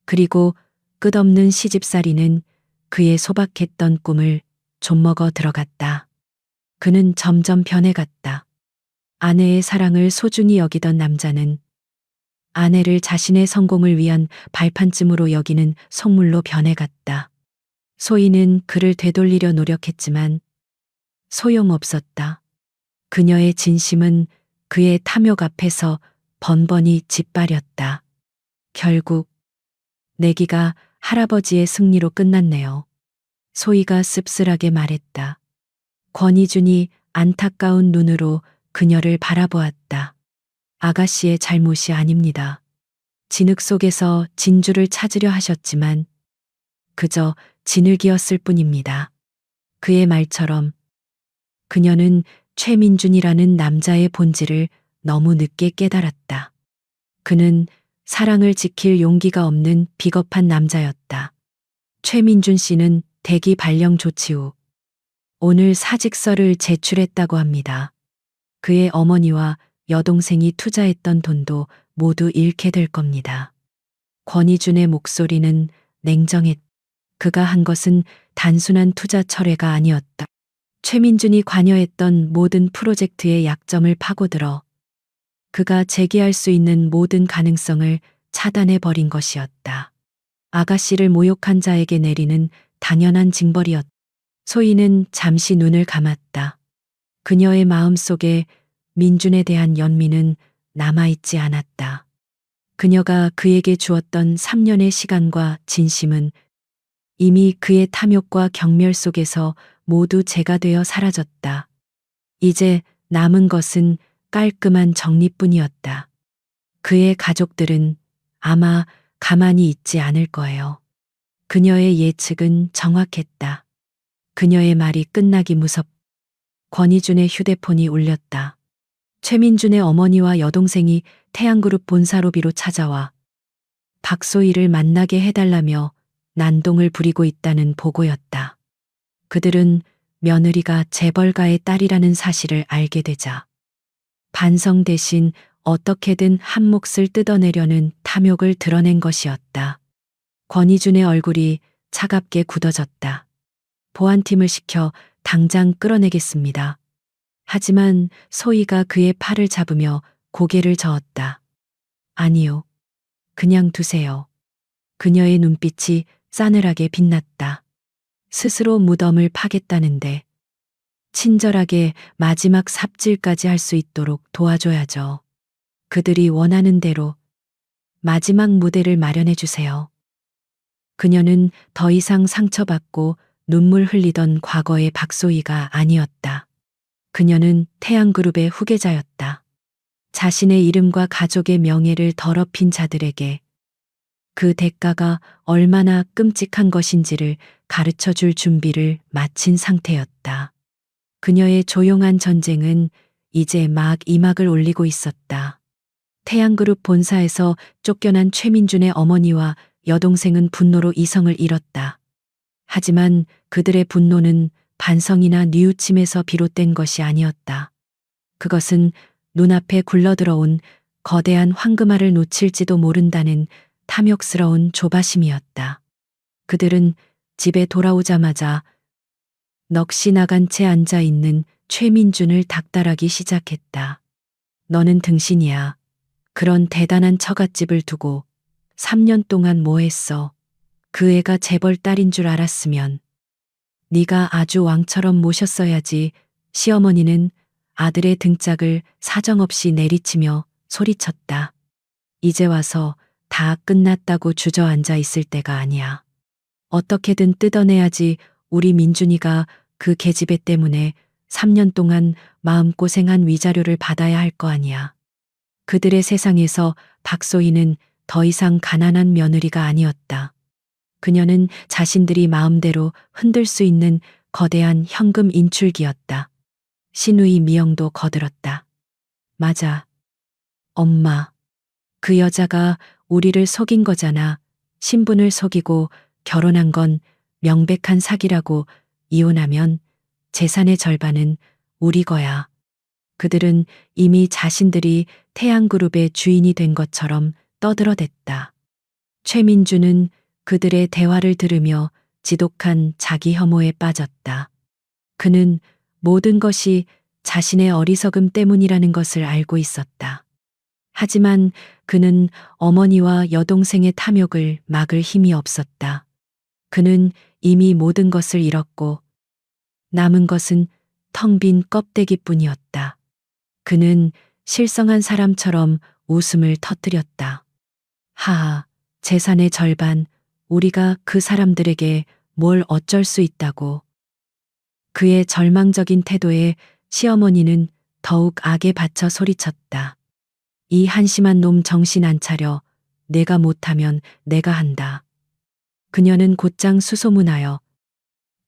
그리고 끝없는 시집살이는 그의 소박했던 꿈을 좀먹어 들어갔다. 그는 점점 변해갔다. 아내의 사랑을 소중히 여기던 남자는 아내를 자신의 성공을 위한 발판쯤으로 여기는 속물로 변해갔다. 소희는 그를 되돌리려 노력했지만 소용없었다. 그녀의 진심은 그의 탐욕 앞에서 번번이 짓밟렸다. 결국 내기가 할아버지의 승리로 끝났네요. 소희가 씁쓸하게 말했다. 권희준이 안타까운 눈으로 그녀를 바라보았다. 아가씨의 잘못이 아닙니다. 진흙 속에서 진주를 찾으려 하셨지만 그저 진흙이었을 뿐입니다. 그의 말처럼 그녀는 최민준이라는 남자의 본질을 너무 늦게 깨달았다. 그는 사랑을 지킬 용기가 없는 비겁한 남자였다. 최민준 씨는 대기 발령 조치 후 오늘 사직서를 제출했다고 합니다. 그의 어머니와 여동생이 투자했던 돈도 모두 잃게 될 겁니다. 권희준의 목소리는 냉정했다. 그가 한 것은 단순한 투자 철회가 아니었다. 최민준이 관여했던 모든 프로젝트의 약점을 파고들어 그가 제기할 수 있는 모든 가능성을 차단해 버린 것이었다. 아가씨를 모욕한 자에게 내리는 당연한 징벌이었다. 소희는 잠시 눈을 감았다. 그녀의 마음속에 민준에 대한 연민은 남아있지 않았다. 그녀가 그에게 주었던 3년의 시간과 진심은 이미 그의 탐욕과 경멸 속에서 모두 재가 되어 사라졌다. 이제 남은 것은 깔끔한 정리뿐이었다. 그의 가족들은 아마 가만히 있지 않을 거예요. 그녀의 예측은 정확했다. 그녀의 말이 끝나기 무섭. 권희준의 휴대폰이 울렸다. 최민준의 어머니와 여동생이 태양그룹 본사 로비로 찾아와 박소희를 만나게 해달라며 난동을 부리고 있다는 보고였다. 그들은 며느리가 재벌가의 딸이라는 사실을 알게 되자 반성 대신 어떻게든 한 몫을 뜯어내려는 탐욕을 드러낸 것이었다. 권희준의 얼굴이 차갑게 굳어졌다. 보안팀을 시켜 당장 끌어내겠습니다. 하지만 소희가 그의 팔을 잡으며 고개를 저었다. 아니요. 그냥 두세요. 그녀의 눈빛이 싸늘하게 빛났다. 스스로 무덤을 파겠다는데 친절하게 마지막 삽질까지 할 수 있도록 도와줘야죠. 그들이 원하는 대로 마지막 무대를 마련해 주세요. 그녀는 더 이상 상처받고 눈물 흘리던 과거의 박소희가 아니었다. 그녀는 태양그룹의 후계자였다. 자신의 이름과 가족의 명예를 더럽힌 자들에게 그 대가가 얼마나 끔찍한 것인지를 가르쳐 줄 준비를 마친 상태였다. 그녀의 조용한 전쟁은 이제 막 이막을 올리고 있었다. 태양그룹 본사에서 쫓겨난 최민준의 어머니와 여동생은 분노로 이성을 잃었다. 하지만 그들의 분노는 반성이나 뉘우침에서 비롯된 것이 아니었다. 그것은 눈앞에 굴러들어온 거대한 황금알을 놓칠지도 모른다는 탐욕스러운 조바심이었다. 그들은 집에 돌아오자마자 넋이 나간 채 앉아 있는 최민준을 닥달하기 시작했다. 너는 등신이야. 그런 대단한 처갓집을 두고 3년 동안 뭐 했어? 그 애가 재벌 딸인 줄 알았으면 네가 아주 왕처럼 모셨어야지. 시어머니는 아들의 등짝을 사정없이 내리치며 소리쳤다. 이제 와서 다 끝났다고 주저앉아 있을 때가 아니야. 어떻게든 뜯어내야지. 우리 민준이가 그 계집애 때문에 3년 동안 마음고생한 위자료를 받아야 할 거 아니야. 그들의 세상에서 박소희는 더 이상 가난한 며느리가 아니었다. 그녀는 자신들이 마음대로 흔들 수 있는 거대한 현금 인출기였다. 신우이 미영도 거들었다. 맞아. 엄마. 그 여자가 우리를 속인 거잖아. 신분을 속이고 결혼한 건 명백한 사기라고. 이혼하면 재산의 절반은 우리 거야. 그들은 이미 자신들이 태양그룹의 주인이 된 것처럼 떠들어댔다. 최민주는 그들의 대화를 들으며 지독한 자기 혐오에 빠졌다. 그는 모든 것이 자신의 어리석음 때문이라는 것을 알고 있었다. 하지만 그는 어머니와 여동생의 탐욕을 막을 힘이 없었다. 그는 이미 모든 것을 잃었고 남은 것은 텅 빈 껍데기뿐이었다. 그는 실성한 사람처럼 웃음을 터뜨렸다. 하하, 재산의 절반, 우리가 그 사람들에게 뭘 어쩔 수 있다고. 그의 절망적인 태도에 시어머니는 더욱 악에 받쳐 소리쳤다. 이 한심한 놈 정신 안 차려. 내가 못하면 내가 한다. 그녀는 곧장 수소문하여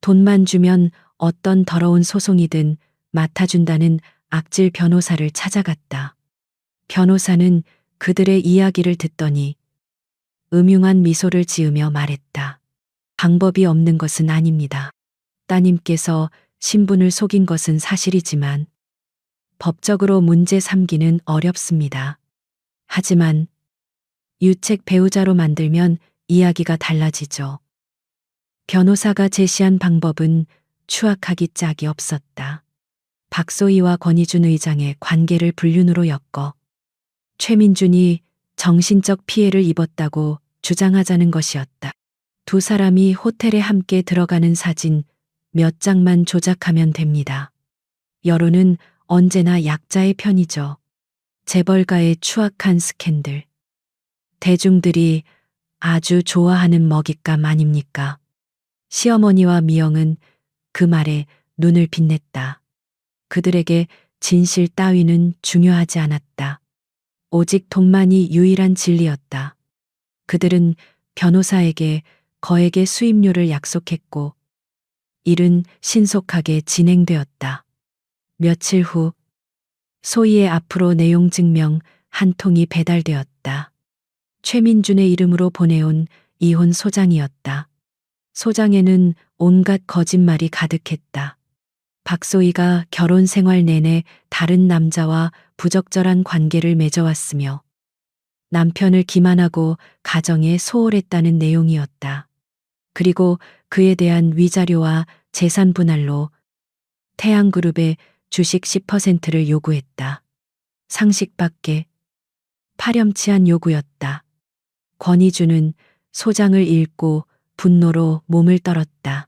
돈만 주면 어떤 더러운 소송이든 맡아준다는 악질 변호사를 찾아갔다. 변호사는 그들의 이야기를 듣더니 음흉한 미소를 지으며 말했다. 방법이 없는 것은 아닙니다. 따님께서 신분을 속인 것은 사실이지만 법적으로 문제 삼기는 어렵습니다. 하지만 유책 배우자로 만들면 이야기가 달라지죠. 변호사가 제시한 방법은 추악하기 짝이 없었다. 박소희와 권희준 의장의 관계를 불륜으로 엮어 최민준이 정신적 피해를 입었다고 주장하자는 것이었다. 두 사람이 호텔에 함께 들어가는 사진 몇 장만 조작하면 됩니다. 여론은 언제나 약자의 편이죠. 재벌가의 추악한 스캔들. 대중들이 아주 좋아하는 먹잇감 아닙니까? 시어머니와 미영은 그 말에 눈을 빛냈다. 그들에게 진실 따위는 중요하지 않았다. 오직 돈만이 유일한 진리였다. 그들은 변호사에게 거액의 수임료를 약속했고 일은 신속하게 진행되었다. 며칠 후 소희의 앞으로 내용 증명 한 통이 배달되었다. 최민준의 이름으로 보내온 이혼 소장이었다. 소장에는 온갖 거짓말이 가득했다. 박소희가 결혼 생활 내내 다른 남자와 부적절한 관계를 맺어왔으며 남편을 기만하고 가정에 소홀했다는 내용이었다. 그리고 그에 대한 위자료와 재산 분할로 태양그룹의 주식 10%를 요구했다. 상식 밖에 파렴치한 요구였다. 권희준은 소장을 읽고 분노로 몸을 떨었다.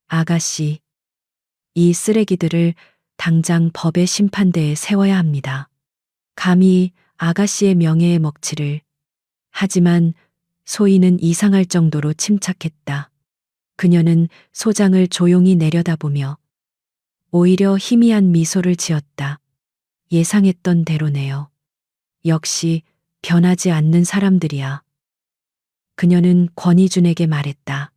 아가씨, 이 쓰레기들을 당장 법의 심판대에 세워야 합니다. 감히 아가씨의 명예에 먹칠을. 하지만 소희는 이상할 정도로 침착했다. 그녀는 소장을 조용히 내려다보며 오히려 희미한 미소를 지었다. 예상했던 대로네요. 역시 변하지 않는 사람들이야. 그녀는 권희준에게 말했다.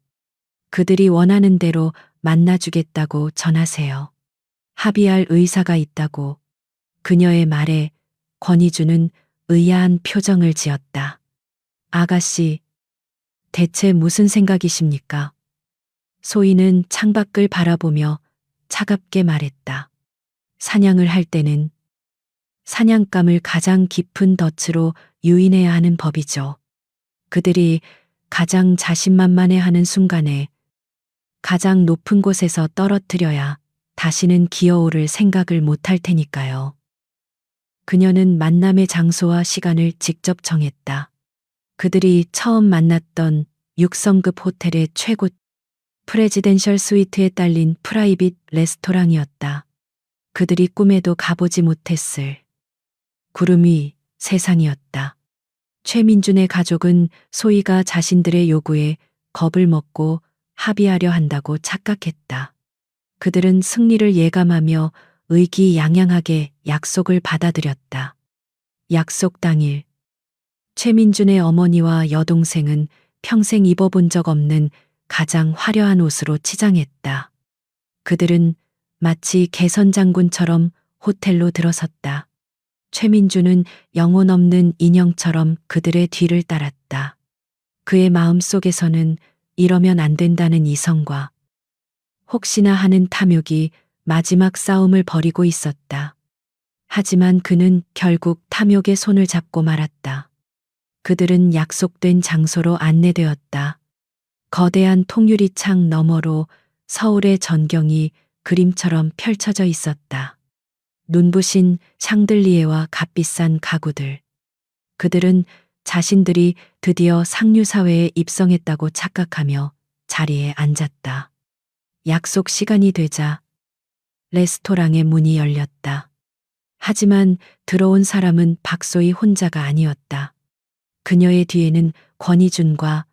그들이 원하는 대로 만나주겠다고 전하세요. 합의할 의사가 있다고. 그녀의 말에 권희준은 의아한 표정을 지었다. 아가씨, 대체 무슨 생각이십니까? 소희는 창밖을 바라보며 차갑게 말했다. 사냥을 할 때는 사냥감을 가장 깊은 덫으로 유인해야 하는 법이죠. 그들이 가장 자신만만해하는 순간에 가장 높은 곳에서 떨어뜨려야 다시는 기어오를 생각을 못할 테니까요. 그녀는 만남의 장소와 시간을 직접 정했다. 그들이 처음 만났던 6성급 호텔의 최고 프레지덴셜 스위트에 딸린 프라이빗 레스토랑이었다. 그들이 꿈에도 가보지 못했을 구름 위 세상이었다. 최민준의 가족은 소희가 자신들의 요구에 겁을 먹고 합의하려 한다고 착각했다. 그들은 승리를 예감하며 의기양양하게 약속을 받아들였다. 약속 당일, 최민준의 어머니와 여동생은 평생 입어본 적 없는 가장 화려한 옷으로 치장했다. 그들은 마치 개선장군처럼 호텔로 들어섰다. 최민준은 영혼 없는 인형처럼 그들의 뒤를 따랐다. 그의 마음속에서는 이러면 안 된다는 이성과 혹시나 하는 탐욕이 마지막 싸움을 벌이고 있었다. 하지만 그는 결국 탐욕의 손을 잡고 말았다. 그들은 약속된 장소로 안내되었다. 거대한 통유리창 너머로 서울의 전경이 그림처럼 펼쳐져 있었다. 눈부신 샹들리에와 값비싼 가구들. 그들은 자신들이 드디어 상류사회에 입성했다고 착각하며 자리에 앉았다. 약속 시간이 되자 레스토랑의 문이 열렸다. 하지만 들어온 사람은 박소희 혼자가 아니었다. 그녀의 뒤에는 권희준과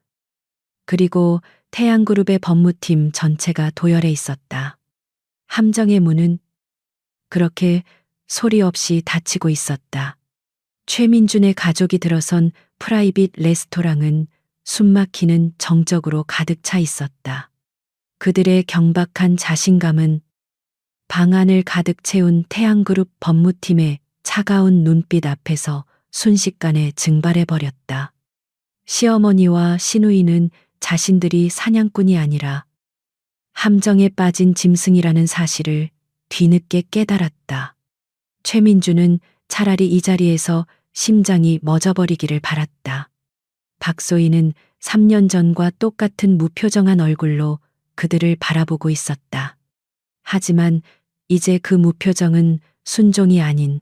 그리고 태양그룹의 법무팀 전체가 도열해 있었다. 함정의 문은 그렇게 소리 없이 닫히고 있었다. 최민준의 가족이 들어선 프라이빗 레스토랑은 숨막히는 정적으로 가득 차 있었다. 그들의 경박한 자신감은 방 안을 가득 채운 태양그룹 법무팀의 차가운 눈빛 앞에서 순식간에 증발해버렸다. 시어머니와 시누이는 자신들이 사냥꾼이 아니라 함정에 빠진 짐승이라는 사실을 뒤늦게 깨달았다. 최민주는 차라리 이 자리에서 심장이 멎어버리기를 바랐다. 박소희는 3년 전과 똑같은 무표정한 얼굴로 그들을 바라보고 있었다. 하지만 이제 그 무표정은 순종이 아닌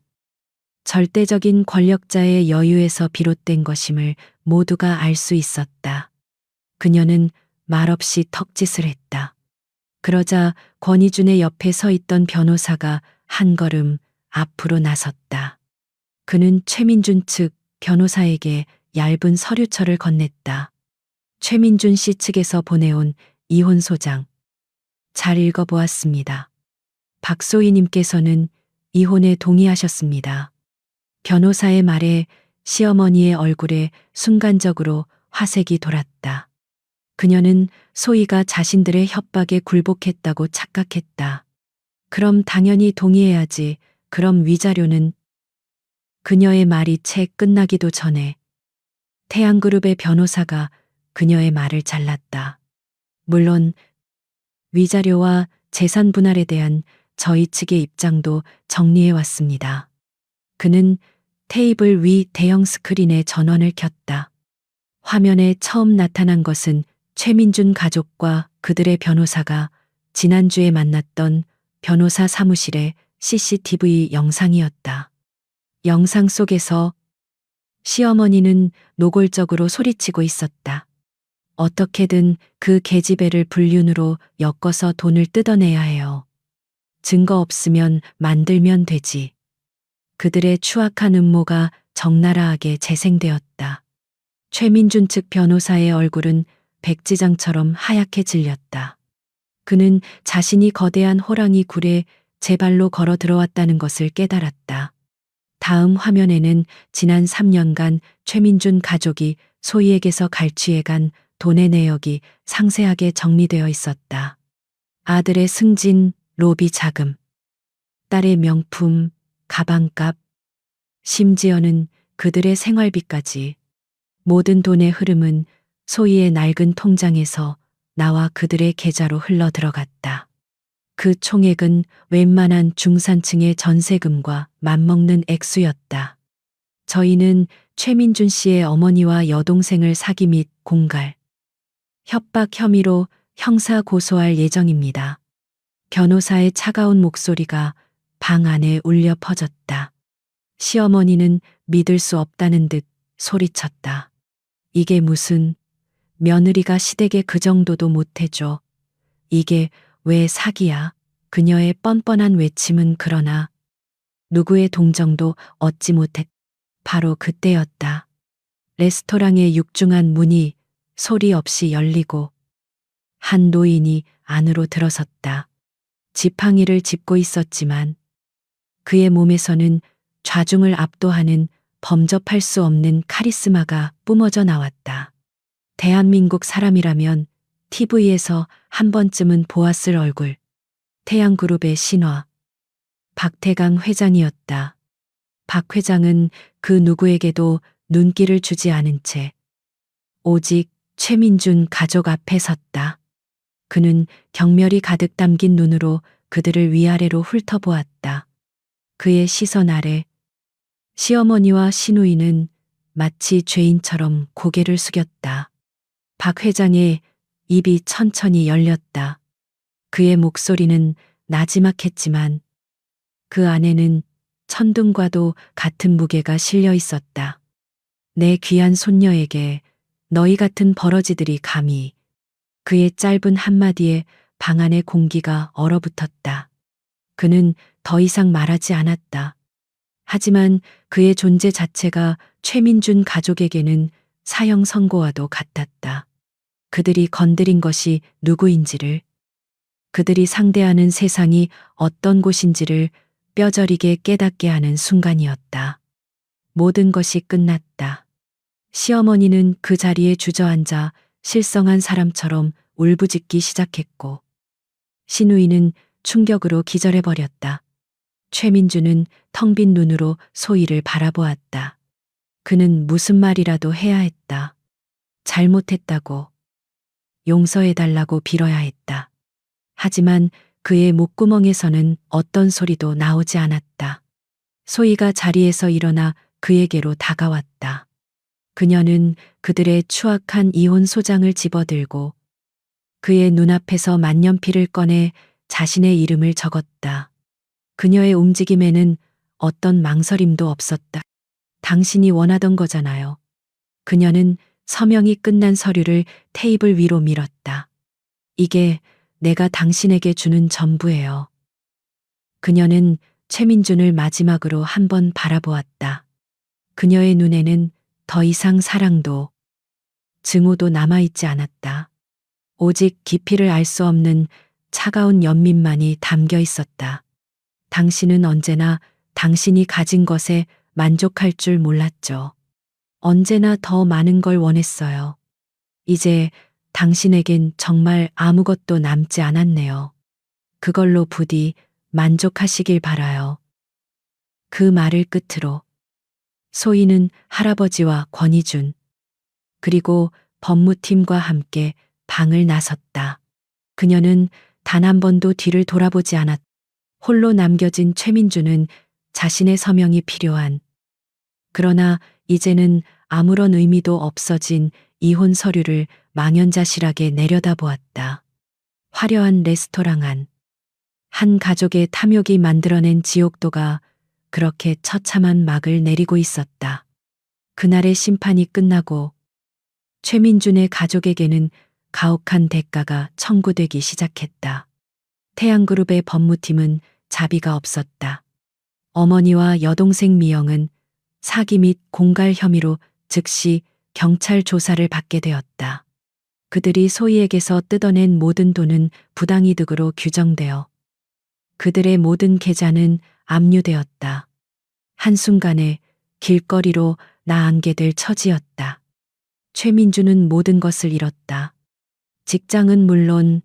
절대적인 권력자의 여유에서 비롯된 것임을 모두가 알 수 있었다. 그녀는 말없이 턱짓을 했다. 그러자 권희준의 옆에 서 있던 변호사가 한 걸음 앞으로 나섰다. 그는 최민준 측 변호사에게 얇은 서류철을 건넸다. 최민준 씨 측에서 보내온 이혼 소장. 잘 읽어보았습니다. 박소희님께서는 이혼에 동의하셨습니다. 변호사의 말에 시어머니의 얼굴에 순간적으로 화색이 돌았다. 그녀는 소희가 자신들의 협박에 굴복했다고 착각했다. 그럼 당연히 동의해야지. 그럼 위자료는? 그녀의 말이 채 끝나기도 전에 태양그룹의 변호사가 그녀의 말을 잘랐다. 물론 위자료와 재산 분할에 대한 저희 측의 입장도 정리해 왔습니다. 그는 테이블 위 대형 스크린에 전원을 켰다. 화면에 처음 나타난 것은 최민준 가족과 그들의 변호사가 지난주에 만났던 변호사 사무실의 CCTV 영상이었다. 영상 속에서 시어머니는 노골적으로 소리치고 있었다. 어떻게든 그 계집애를 불륜으로 엮어서 돈을 뜯어내야 해요. 증거 없으면 만들면 되지. 그들의 추악한 음모가 적나라하게 재생되었다. 최민준 측 변호사의 얼굴은 백지장처럼 하얗게 질렸다. 그는 자신이 거대한 호랑이 굴에 제 발로 걸어 들어왔다는 것을 깨달았다. 다음 화면에는 지난 3년간 최민준 가족이 소희에게서 갈취해간 돈의 내역이 상세하게 정리되어 있었다. 아들의 승진, 로비 자금, 딸의 명품, 가방값, 심지어는 그들의 생활비까지. 모든 돈의 흐름은 소희의 낡은 통장에서 나와 그들의 계좌로 흘러 들어갔다. 그 총액은 웬만한 중산층의 전세금과 맞먹는 액수였다. 저희는 최민준 씨의 어머니와 여동생을 사기 및 공갈, 협박 혐의로 형사 고소할 예정입니다. 변호사의 차가운 목소리가 방 안에 울려 퍼졌다. 시어머니는 믿을 수 없다는 듯 소리쳤다. 이게 무슨, 며느리가 시댁에 그 정도도 못해줘. 이게 왜 사기야? 그녀의 뻔뻔한 외침은 그러나 누구의 동정도 얻지 못했. 바로 그때였다. 레스토랑의 육중한 문이 소리 없이 열리고 한 노인이 안으로 들어섰다. 지팡이를 짚고 있었지만 그의 몸에서는 좌중을 압도하는 범접할 수 없는 카리스마가 뿜어져 나왔다. 대한민국 사람이라면 TV에서 한 번쯤은 보았을 얼굴. 태양그룹의 신화. 박태강 회장이었다. 박 회장은 그 누구에게도 눈길을 주지 않은 채 오직 최민준 가족 앞에 섰다. 그는 경멸이 가득 담긴 눈으로 그들을 위아래로 훑어보았다. 그의 시선 아래 시어머니와 시누이는 마치 죄인처럼 고개를 숙였다. 박 회장의 입이 천천히 열렸다. 그의 목소리는 나지막했지만 그 안에는 천둥과도 같은 무게가 실려 있었다. 내 귀한 손녀에게 너희 같은 버러지들이 감히. 그의 짧은 한마디에 방 안의 공기가 얼어붙었다. 그는 더 이상 말하지 않았다. 하지만 그의 존재 자체가 최민준 가족에게는 사형 선고와도 같았다. 그들이 건드린 것이 누구인지를, 그들이 상대하는 세상이 어떤 곳인지를 뼈저리게 깨닫게 하는 순간이었다. 모든 것이 끝났다. 시어머니는 그 자리에 주저앉아 실성한 사람처럼 울부짖기 시작했고, 시누이는 충격으로 기절해버렸다. 최민주는 텅 빈 눈으로 소희를 바라보았다. 그는 무슨 말이라도 해야 했다. 잘못했다고, 용서해달라고 빌어야 했다. 하지만 그의 목구멍에서는 어떤 소리도 나오지 않았다. 소희가 자리에서 일어나 그에게로 다가왔다. 그녀는 그들의 추악한 이혼 소장을 집어들고 그의 눈앞에서 만년필을 꺼내 자신의 이름을 적었다. 그녀의 움직임에는 어떤 망설임도 없었다. 당신이 원하던 거잖아요. 그녀는 서명이 끝난 서류를 테이블 위로 밀었다. 이게 내가 당신에게 주는 전부예요. 그녀는 최민준을 마지막으로 한 번 바라보았다. 그녀의 눈에는 더 이상 사랑도 증오도 남아있지 않았다. 오직 깊이를 알 수 없는 차가운 연민만이 담겨 있었다. 당신은 언제나 당신이 가진 것에 만족할 줄 몰랐죠. 언제나 더 많은 걸 원했어요. 이제 당신에겐 정말 아무것도 남지 않았네요. 그걸로 부디 만족하시길 바라요. 그 말을 끝으로 소희는 할아버지와 권희준 그리고 법무팀과 함께 방을 나섰다. 그녀는 단 한 번도 뒤를 돌아보지 않았다. 홀로 남겨진 최민주는 자신의 서명이 필요한, 그러나 이제는 아무런 의미도 없어진 이혼 서류를 망연자실하게 내려다보았다. 화려한 레스토랑 안, 한 가족의 탐욕이 만들어낸 지옥도가 그렇게 처참한 막을 내리고 있었다. 그날의 심판이 끝나고 최민준의 가족에게는 가혹한 대가가 청구되기 시작했다. 태양그룹의 법무팀은 자비가 없었다. 어머니와 여동생 미영은 사기 및 공갈 혐의로 즉시 경찰 조사를 받게 되었다. 그들이 소희에게서 뜯어낸 모든 돈은 부당이득으로 규정되어 그들의 모든 계좌는 압류되었다. 한순간에 길거리로 나앉게 될 처지였다. 최민주는 모든 것을 잃었다. 직장은 물론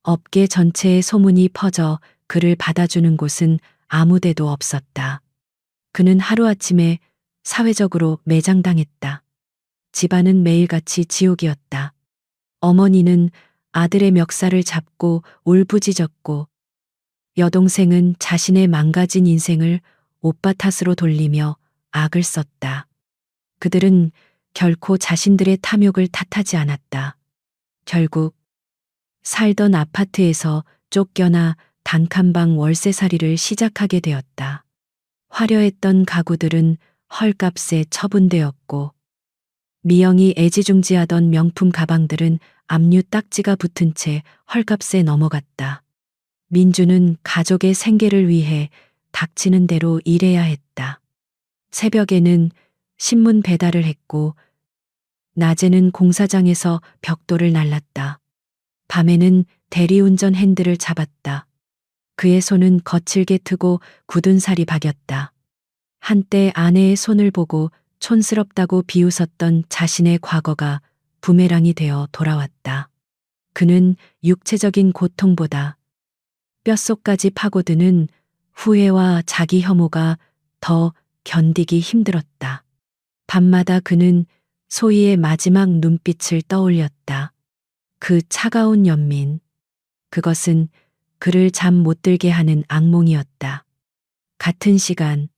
업계 전체에 소문이 퍼져 그를 받아주는 곳은 아무데도 없었다. 그는 하루아침에 사회적으로 매장당했다. 집안은 매일같이 지옥이었다. 어머니는 아들의 멱살을 잡고 울부짖었고 여동생은 자신의 망가진 인생을 오빠 탓으로 돌리며 악을 썼다. 그들은 결코 자신들의 탐욕을 탓하지 않았다. 결국 살던 아파트에서 쫓겨나 단칸방 월세살이를 시작하게 되었다. 화려했던 가구들은 헐값에 처분되었고 미영이 애지중지하던 명품 가방들은 압류 딱지가 붙은 채 헐값에 넘어갔다. 민주는 가족의 생계를 위해 닥치는 대로 일해야 했다. 새벽에는 신문 배달을 했고 낮에는 공사장에서 벽돌을 날랐다. 밤에는 대리운전 핸들을 잡았다. 그의 손은 거칠게 트고 굳은 살이 박였다. 한때 아내의 손을 보고 촌스럽다고 비웃었던 자신의 과거가 부메랑이 되어 돌아왔다. 그는 육체적인 고통보다 뼛속까지 파고드는 후회와 자기 혐오가 더 견디기 힘들었다. 밤마다 그는 소희의 마지막 눈빛을 떠올렸다. 그 차가운 연민. 그것은 그를 잠 못 들게 하는 악몽이었다. 같은 시간,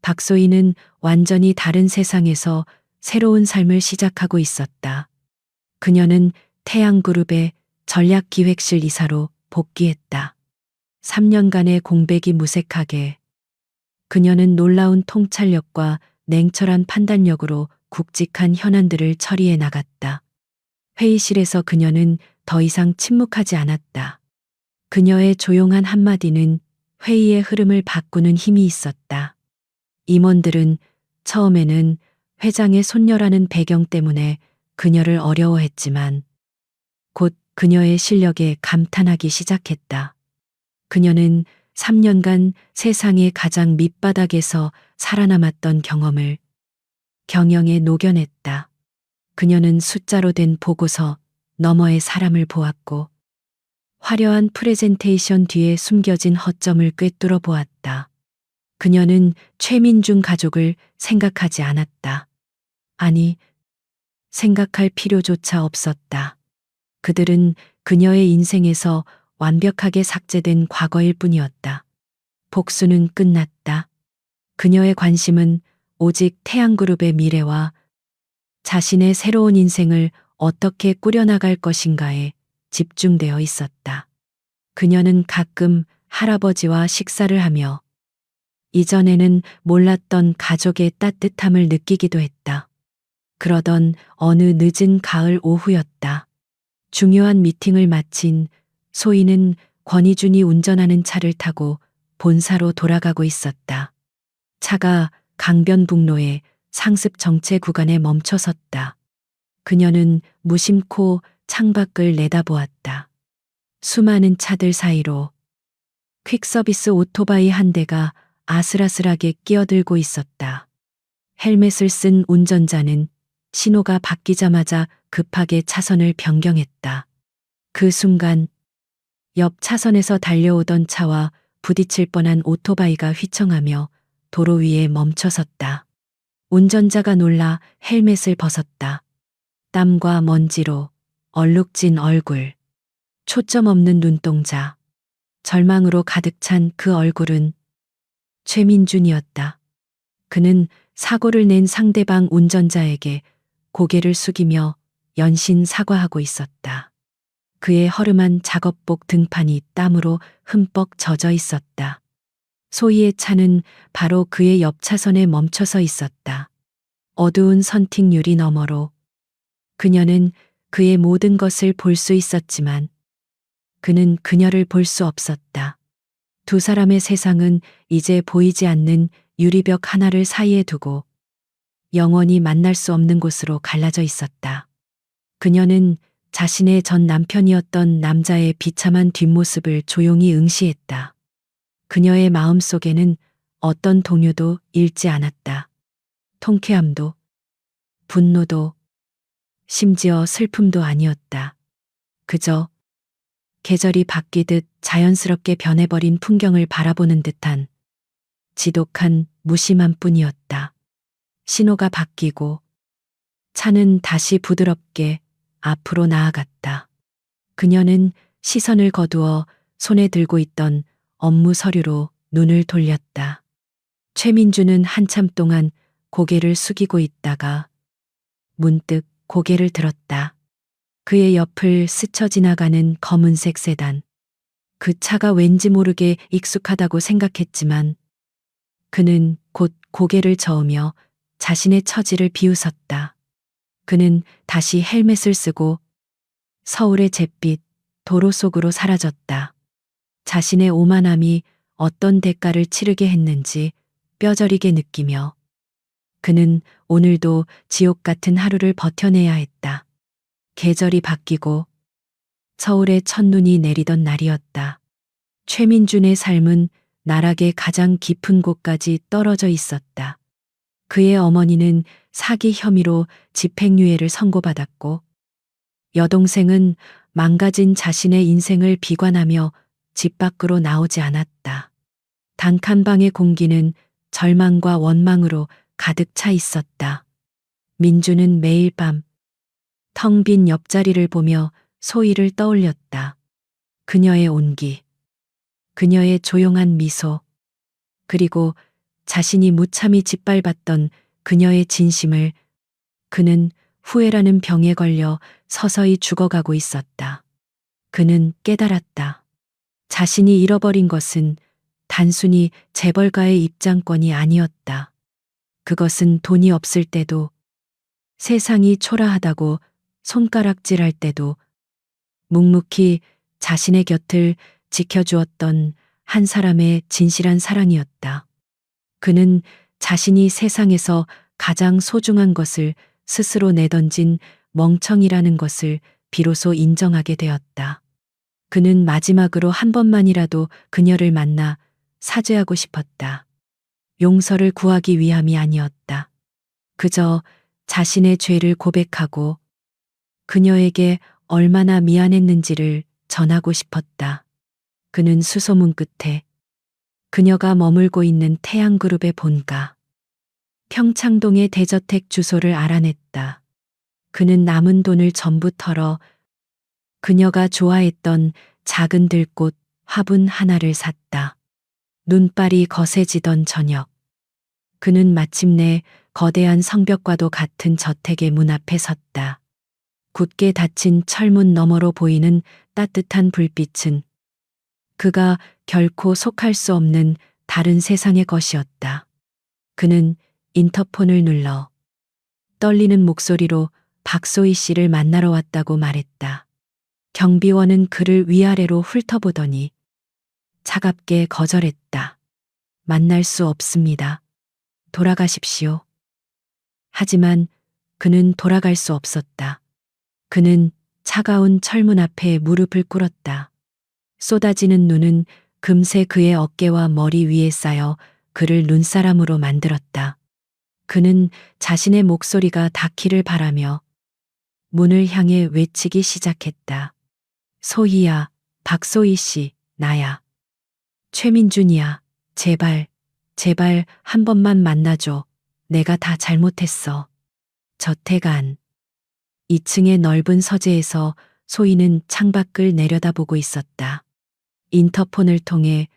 박소희는 완전히 다른 세상에서 새로운 삶을 시작하고 있었다. 그녀는 태양그룹의 전략기획실 이사로 복귀했다. 3년간의 공백이 무색하게 그녀는 놀라운 통찰력과 냉철한 판단력으로 굵직한 현안들을 처리해 나갔다. 회의실에서 그녀는 더 이상 침묵하지 않았다. 그녀의 조용한 한마디는 회의의 흐름을 바꾸는 힘이 있었다. 임원들은 처음에는 회장의 손녀라는 배경 때문에 그녀를 어려워했지만 곧 그녀의 실력에 감탄하기 시작했다. 그녀는 3년간 세상의 가장 밑바닥에서 살아남았던 경험을 경영에 녹여냈다. 그녀는 숫자로 된 보고서 너머의 사람을 보았고 화려한 프레젠테이션 뒤에 숨겨진 허점을 꿰뚫어 보았다. 그녀는 최민중 가족을 생각하지 않았다. 아니, 생각할 필요조차 없었다. 그들은 그녀의 인생에서 완벽하게 삭제된 과거일 뿐이었다. 복수는 끝났다. 그녀의 관심은 오직 태양그룹의 미래와 자신의 새로운 인생을 어떻게 꾸려나갈 것인가에 집중되어 있었다. 그녀는 가끔 할아버지와 식사를 하며 이전에는 몰랐던 가족의 따뜻함을 느끼기도 했다. 그러던 어느 늦은 가을 오후였다. 중요한 미팅을 마친 소희는 권희준이 운전하는 차를 타고 본사로 돌아가고 있었다. 차가 강변북로의 상습 정체 구간에 멈춰 섰다. 그녀는 무심코 창밖을 내다보았다. 수많은 차들 사이로 퀵서비스 오토바이 한 대가 아슬아슬하게 끼어들고 있었다. 헬멧을 쓴 운전자는 신호가 바뀌자마자 급하게 차선을 변경했다. 그 순간 옆 차선에서 달려오던 차와 부딪힐 뻔한 오토바이가 휘청하며 도로 위에 멈춰섰다. 운전자가 놀라 헬멧을 벗었다. 땀과 먼지로 얼룩진 얼굴, 초점 없는 눈동자, 절망으로 가득 찬 그 얼굴은 최민준이었다. 그는 사고를 낸 상대방 운전자에게 고개를 숙이며 연신 사과하고 있었다. 그의 허름한 작업복 등판이 땀으로 흠뻑 젖어 있었다. 소희의 차는 바로 그의 옆 차선에 멈춰서 있었다. 어두운 선팅 유리 너머로 그녀는 그의 모든 것을 볼 수 있었지만 그는 그녀를 볼 수 없었다. 두 사람의 세상은 이제 보이지 않는 유리벽 하나를 사이에 두고 영원히 만날 수 없는 곳으로 갈라져 있었다. 그녀는 자신의 전 남편이었던 남자의 비참한 뒷모습을 조용히 응시했다. 그녀의 마음 속에는 어떤 동요도 읽지 않았다. 통쾌함도, 분노도, 심지어 슬픔도 아니었다. 그저 계절이 바뀌듯 자연스럽게 변해버린 풍경을 바라보는 듯한 지독한 무심함 뿐이었다. 신호가 바뀌고 차는 다시 부드럽게 앞으로 나아갔다. 그녀는 시선을 거두어 손에 들고 있던 업무 서류로 눈을 돌렸다. 최민주는 한참 동안 고개를 숙이고 있다가 문득 고개를 들었다. 그의 옆을 스쳐 지나가는 검은색 세단. 그 차가 왠지 모르게 익숙하다고 생각했지만 그는 곧 고개를 저으며 자신의 처지를 비웃었다. 그는 다시 헬멧을 쓰고 서울의 잿빛 도로 속으로 사라졌다. 자신의 오만함이 어떤 대가를 치르게 했는지 뼈저리게 느끼며 그는 오늘도 지옥 같은 하루를 버텨내야 했다. 계절이 바뀌고 서울에 첫눈이 내리던 날이었다. 최민준의 삶은 나락의 가장 깊은 곳까지 떨어져 있었다. 그의 어머니는 사기 혐의로 집행유예를 선고받았고 여동생은 망가진 자신의 인생을 비관하며 집 밖으로 나오지 않았다. 단칸방의 공기는 절망과 원망으로 가득 차 있었다. 민주는 매일 밤 텅 빈 옆자리를 보며 소희를 떠올렸다. 그녀의 온기, 그녀의 조용한 미소, 그리고 자신이 무참히 짓밟았던 그녀의 진심을. 그는 후회라는 병에 걸려 서서히 죽어가고 있었다. 그는 깨달았다. 자신이 잃어버린 것은 단순히 재벌가의 입장권이 아니었다. 그것은 돈이 없을 때도, 세상이 초라하다고 손가락질할 때도 묵묵히 자신의 곁을 지켜주었던 한 사람의 진실한 사랑이었다. 그는 자신이 세상에서 가장 소중한 것을 스스로 내던진 멍청이라는 것을 비로소 인정하게 되었다. 그는 마지막으로 한 번만이라도 그녀를 만나 사죄하고 싶었다. 용서를 구하기 위함이 아니었다. 그저 자신의 죄를 고백하고 그녀에게 얼마나 미안했는지를 전하고 싶었다. 그는 수소문 끝에 그녀가 머물고 있는 태양그룹의 본가, 평창동의 대저택 주소를 알아냈다. 그는 남은 돈을 전부 털어 그녀가 좋아했던 작은 들꽃 화분 하나를 샀다. 눈발이 거세지던 저녁, 그는 마침내 거대한 성벽과도 같은 저택의 문 앞에 섰다. 굳게 닫힌 철문 너머로 보이는 따뜻한 불빛은 그가 결코 속할 수 없는 다른 세상의 것이었다. 그는 인터폰을 눌러 떨리는 목소리로 박소희 씨를 만나러 왔다고 말했다. 경비원은 그를 위아래로 훑어보더니 차갑게 거절했다. 만날 수 없습니다. 돌아가십시오. 하지만 그는 돌아갈 수 없었다. 그는 차가운 철문 앞에 무릎을 꿇었다. 쏟아지는 눈은 금세 그의 어깨와 머리 위에 쌓여 그를 눈사람으로 만들었다. 그는 자신의 목소리가 닿기를 바라며 문을 향해 외치기 시작했다. 소희야, 박소희 씨, 나야. 최민준이야, 제발, 제발 한 번만 만나줘. 내가 다 잘못했어. 저택 안 2층의 넓은 서재에서 소희는 창밖을 내려다보고 있었다. 인터폰을 통해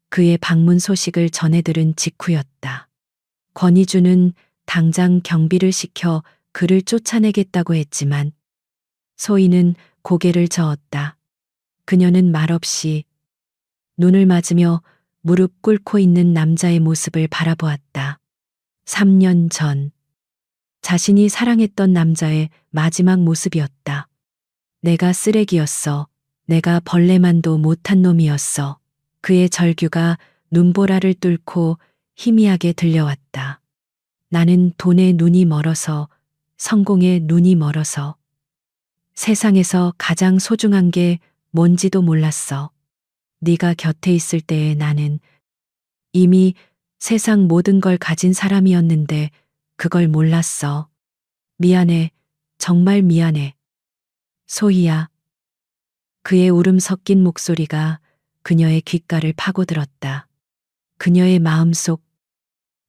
그의 방문 소식을 전해들은 직후였다. 권희주는 당장 경비를 시켜 그를 쫓아내겠다고 했지만 소희는 고개를 저었다. 그녀는 말없이 눈을 맞으며 무릎 꿇고 있는 남자의 모습을 바라보았다. 3년 전 자신이 사랑했던 남자의 마지막 모습이었다. 내가 쓰레기였어. 내가 벌레만도 못한 놈이었어. 그의 절규가 눈보라를 뚫고 희미하게 들려왔다. 나는 돈에 눈이 멀어서, 성공에 눈이 멀어서, 세상에서 가장 소중한 게 뭔지도 몰랐어. 네가 곁에 있을 때의 나는 이미 세상 모든 걸 가진 사람이었는데 그걸 몰랐어. 미안해. 정말 미안해. 소희야. 그의 울음 섞인 목소리가 그녀의 귓가를 파고들었다. 그녀의 마음속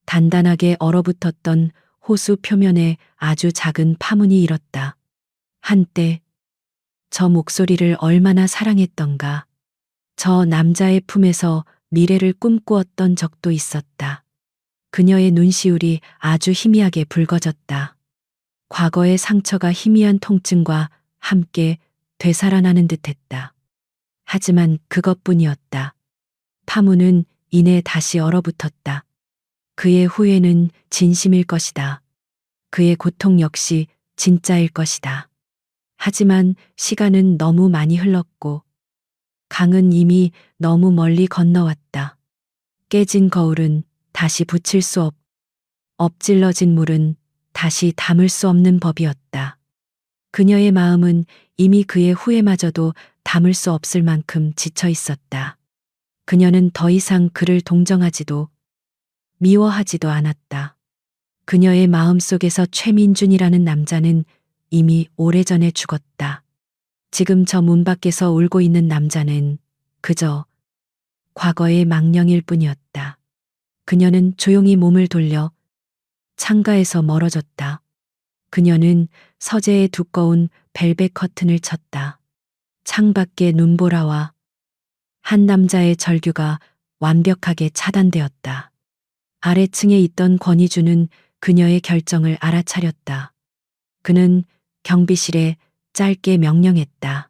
단단하게 얼어붙었던 호수 표면에 아주 작은 파문이 일었다. 한때 저 목소리를 얼마나 사랑했던가. 저 남자의 품에서 미래를 꿈꾸었던 적도 있었다. 그녀의 눈시울이 아주 희미하게 붉어졌다. 과거의 상처가 희미한 통증과 함께 되살아나는 듯했다. 하지만 그것뿐이었다. 파문은 이내 다시 얼어붙었다. 그의 후회는 진심일 것이다. 그의 고통 역시 진짜일 것이다. 하지만 시간은 너무 많이 흘렀고 강은 이미 너무 멀리 건너왔다. 깨진 거울은 다시 붙일 수 엎질러진 물은 다시 담을 수 없는 법이었다. 그녀의 마음은 이미 그의 후회마저도 담을 수 없을 만큼 지쳐 있었다. 그녀는 더 이상 그를 동정하지도 미워하지도 않았다. 그녀의 마음속에서 최민준이라는 남자는 이미 오래전에 죽었다. 지금 저 문 밖에서 울고 있는 남자는 그저 과거의 망령일 뿐이었다. 그녀는 조용히 몸을 돌려 창가에서 멀어졌다. 그녀는 서재에 두꺼운 벨벳 커튼을 쳤다. 창밖의 눈보라와 한 남자의 절규가 완벽하게 차단되었다. 아래층에 있던 권희주는 그녀의 결정을 알아차렸다. 그는 경비실에 짧게 명령했다.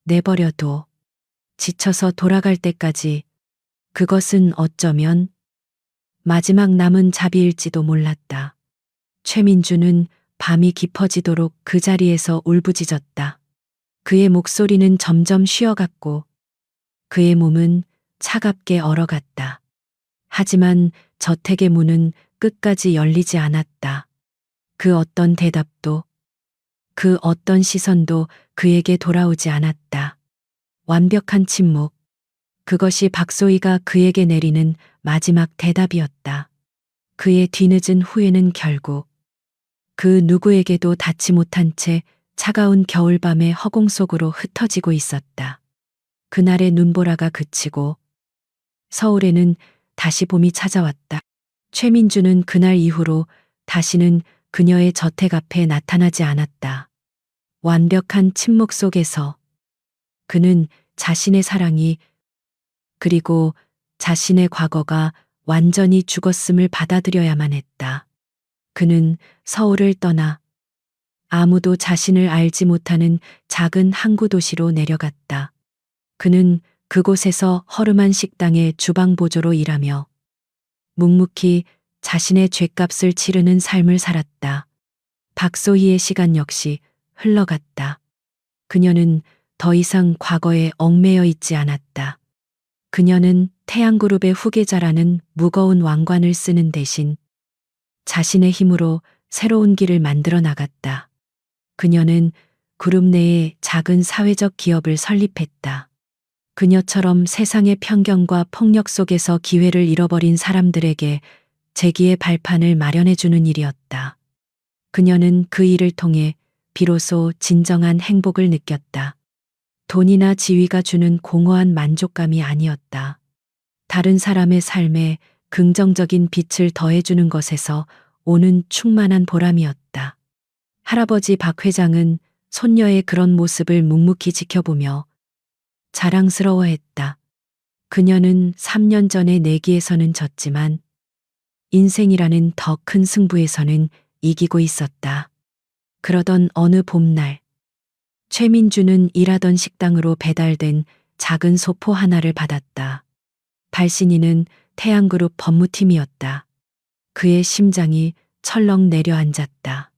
내버려둬. 지쳐서 돌아갈 때까지. 그것은 어쩌면 마지막 남은 자비일지도 몰랐다. 최민주는 밤이 깊어지도록 그 자리에서 울부짖었다. 그의 목소리는 점점 쉬어갔고 그의 몸은 차갑게 얼어갔다. 하지만 저택의 문은 끝까지 열리지 않았다. 그 어떤 대답도 그 어떤 시선도 그에게 돌아오지 않았다. 완벽한 침묵. 그것이 박소희가 그에게 내리는 마지막 대답이었다. 그의 뒤늦은 후회는 결국 그 누구에게도 닿지 못한 채 차가운 겨울밤의 허공 속으로 흩어지고 있었다. 그날의 눈보라가 그치고 서울에는 다시 봄이 찾아왔다. 최민주는 그날 이후로 다시는 그녀의 저택 앞에 나타나지 않았다. 완벽한 침묵 속에서 그는 자신의 사랑이 그리고 자신의 과거가 완전히 죽었음을 받아들여야만 했다. 그는 서울을 떠나 아무도 자신을 알지 못하는 작은 항구 도시로 내려갔다. 그는 그곳에서 허름한 식당의 주방 보조로 일하며 묵묵히 자신의 죗값을 치르는 삶을 살았다. 박소희의 시간 역시 흘러갔다. 그녀는 더 이상 과거에 얽매여 있지 않았다. 그녀는 태양그룹의 후계자라는 무거운 왕관을 쓰는 대신 자신의 힘으로 새로운 길을 만들어 나갔다. 그녀는 그룹 내에 작은 사회적 기업을 설립했다. 그녀처럼 세상의 편견과 폭력 속에서 기회를 잃어버린 사람들에게 재기의 발판을 마련해 주는 일이었다. 그녀는 그 일을 통해 비로소 진정한 행복을 느꼈다. 돈이나 지위가 주는 공허한 만족감이 아니었다. 다른 사람의 삶에 긍정적인 빛을 더해주는 것에서 오는 충만한 보람이었다. 할아버지 박 회장은 손녀의 그런 모습을 묵묵히 지켜보며 자랑스러워했다. 그녀는 3년 전의 내기에서는 졌지만 인생이라는 더 큰 승부에서는 이기고 있었다. 그러던 어느 봄날, 최민주는 일하던 식당으로 배달된 작은 소포 하나를 받았다. 발신인은 태양그룹 법무팀이었다. 그의 심장이 철렁 내려앉았다.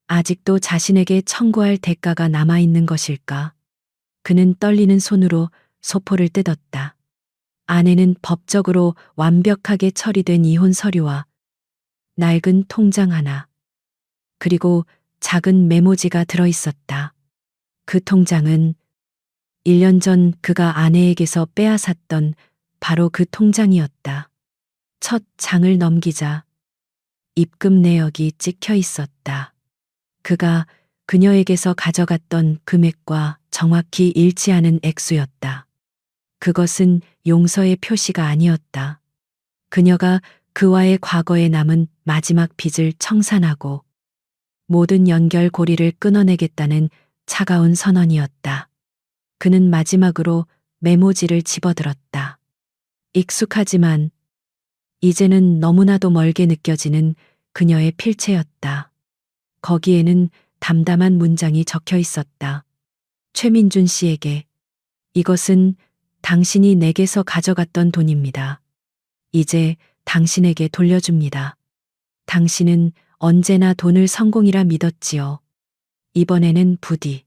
아직도 자신에게 청구할 대가가 남아있는 것일까? 그는 떨리는 손으로 소포를 뜯었다. 안에는 법적으로 완벽하게 처리된 이혼 서류와 낡은 통장 하나, 그리고 작은 메모지가 들어 있었다. 그 통장은 1년 전 그가 아내에게서 빼앗았던 바로 그 통장이었다. 첫 장을 넘기자 입금 내역이 찍혀 있었다. 그가 그녀에게서 가져갔던 금액과 정확히 일치하는 액수였다. 그것은 용서의 표시가 아니었다. 그녀가 그와의 과거에 남은 마지막 빚을 청산하고 모든 연결고리를 끊어내겠다는 차가운 선언이었다. 그는 마지막으로 메모지를 집어들었다. 익숙하지만 이제는 너무나도 멀게 느껴지는 그녀의 필체였다. 거기에는 담담한 문장이 적혀 있었다. 최민준 씨에게 이것은 당신이 내게서 가져갔던 돈입니다. 이제 당신에게 돌려줍니다. 당신은 언제나 돈을 성공이라 믿었지요. 이번에는 부디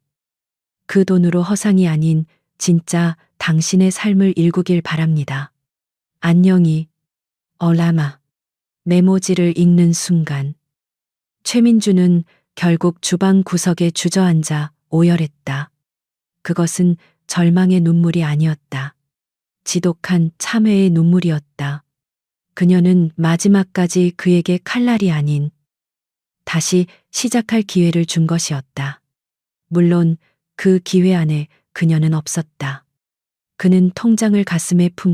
그 돈으로 허상이 아닌 진짜 당신의 삶을 일구길 바랍니다. 안녕히 어라마. 메모지를 읽는 순간 최민주는 결국 주방 구석에 주저앉아 오열했다. 그것은 절망의 눈물이 아니었다. 지독한 참회의 눈물이었다. 그녀는 마지막까지 그에게 칼날이 아닌 다시 시작할 기회를 준 것이었다. 물론 그 기회 안에 그녀는 없었다. 그는 통장을 가슴에 품고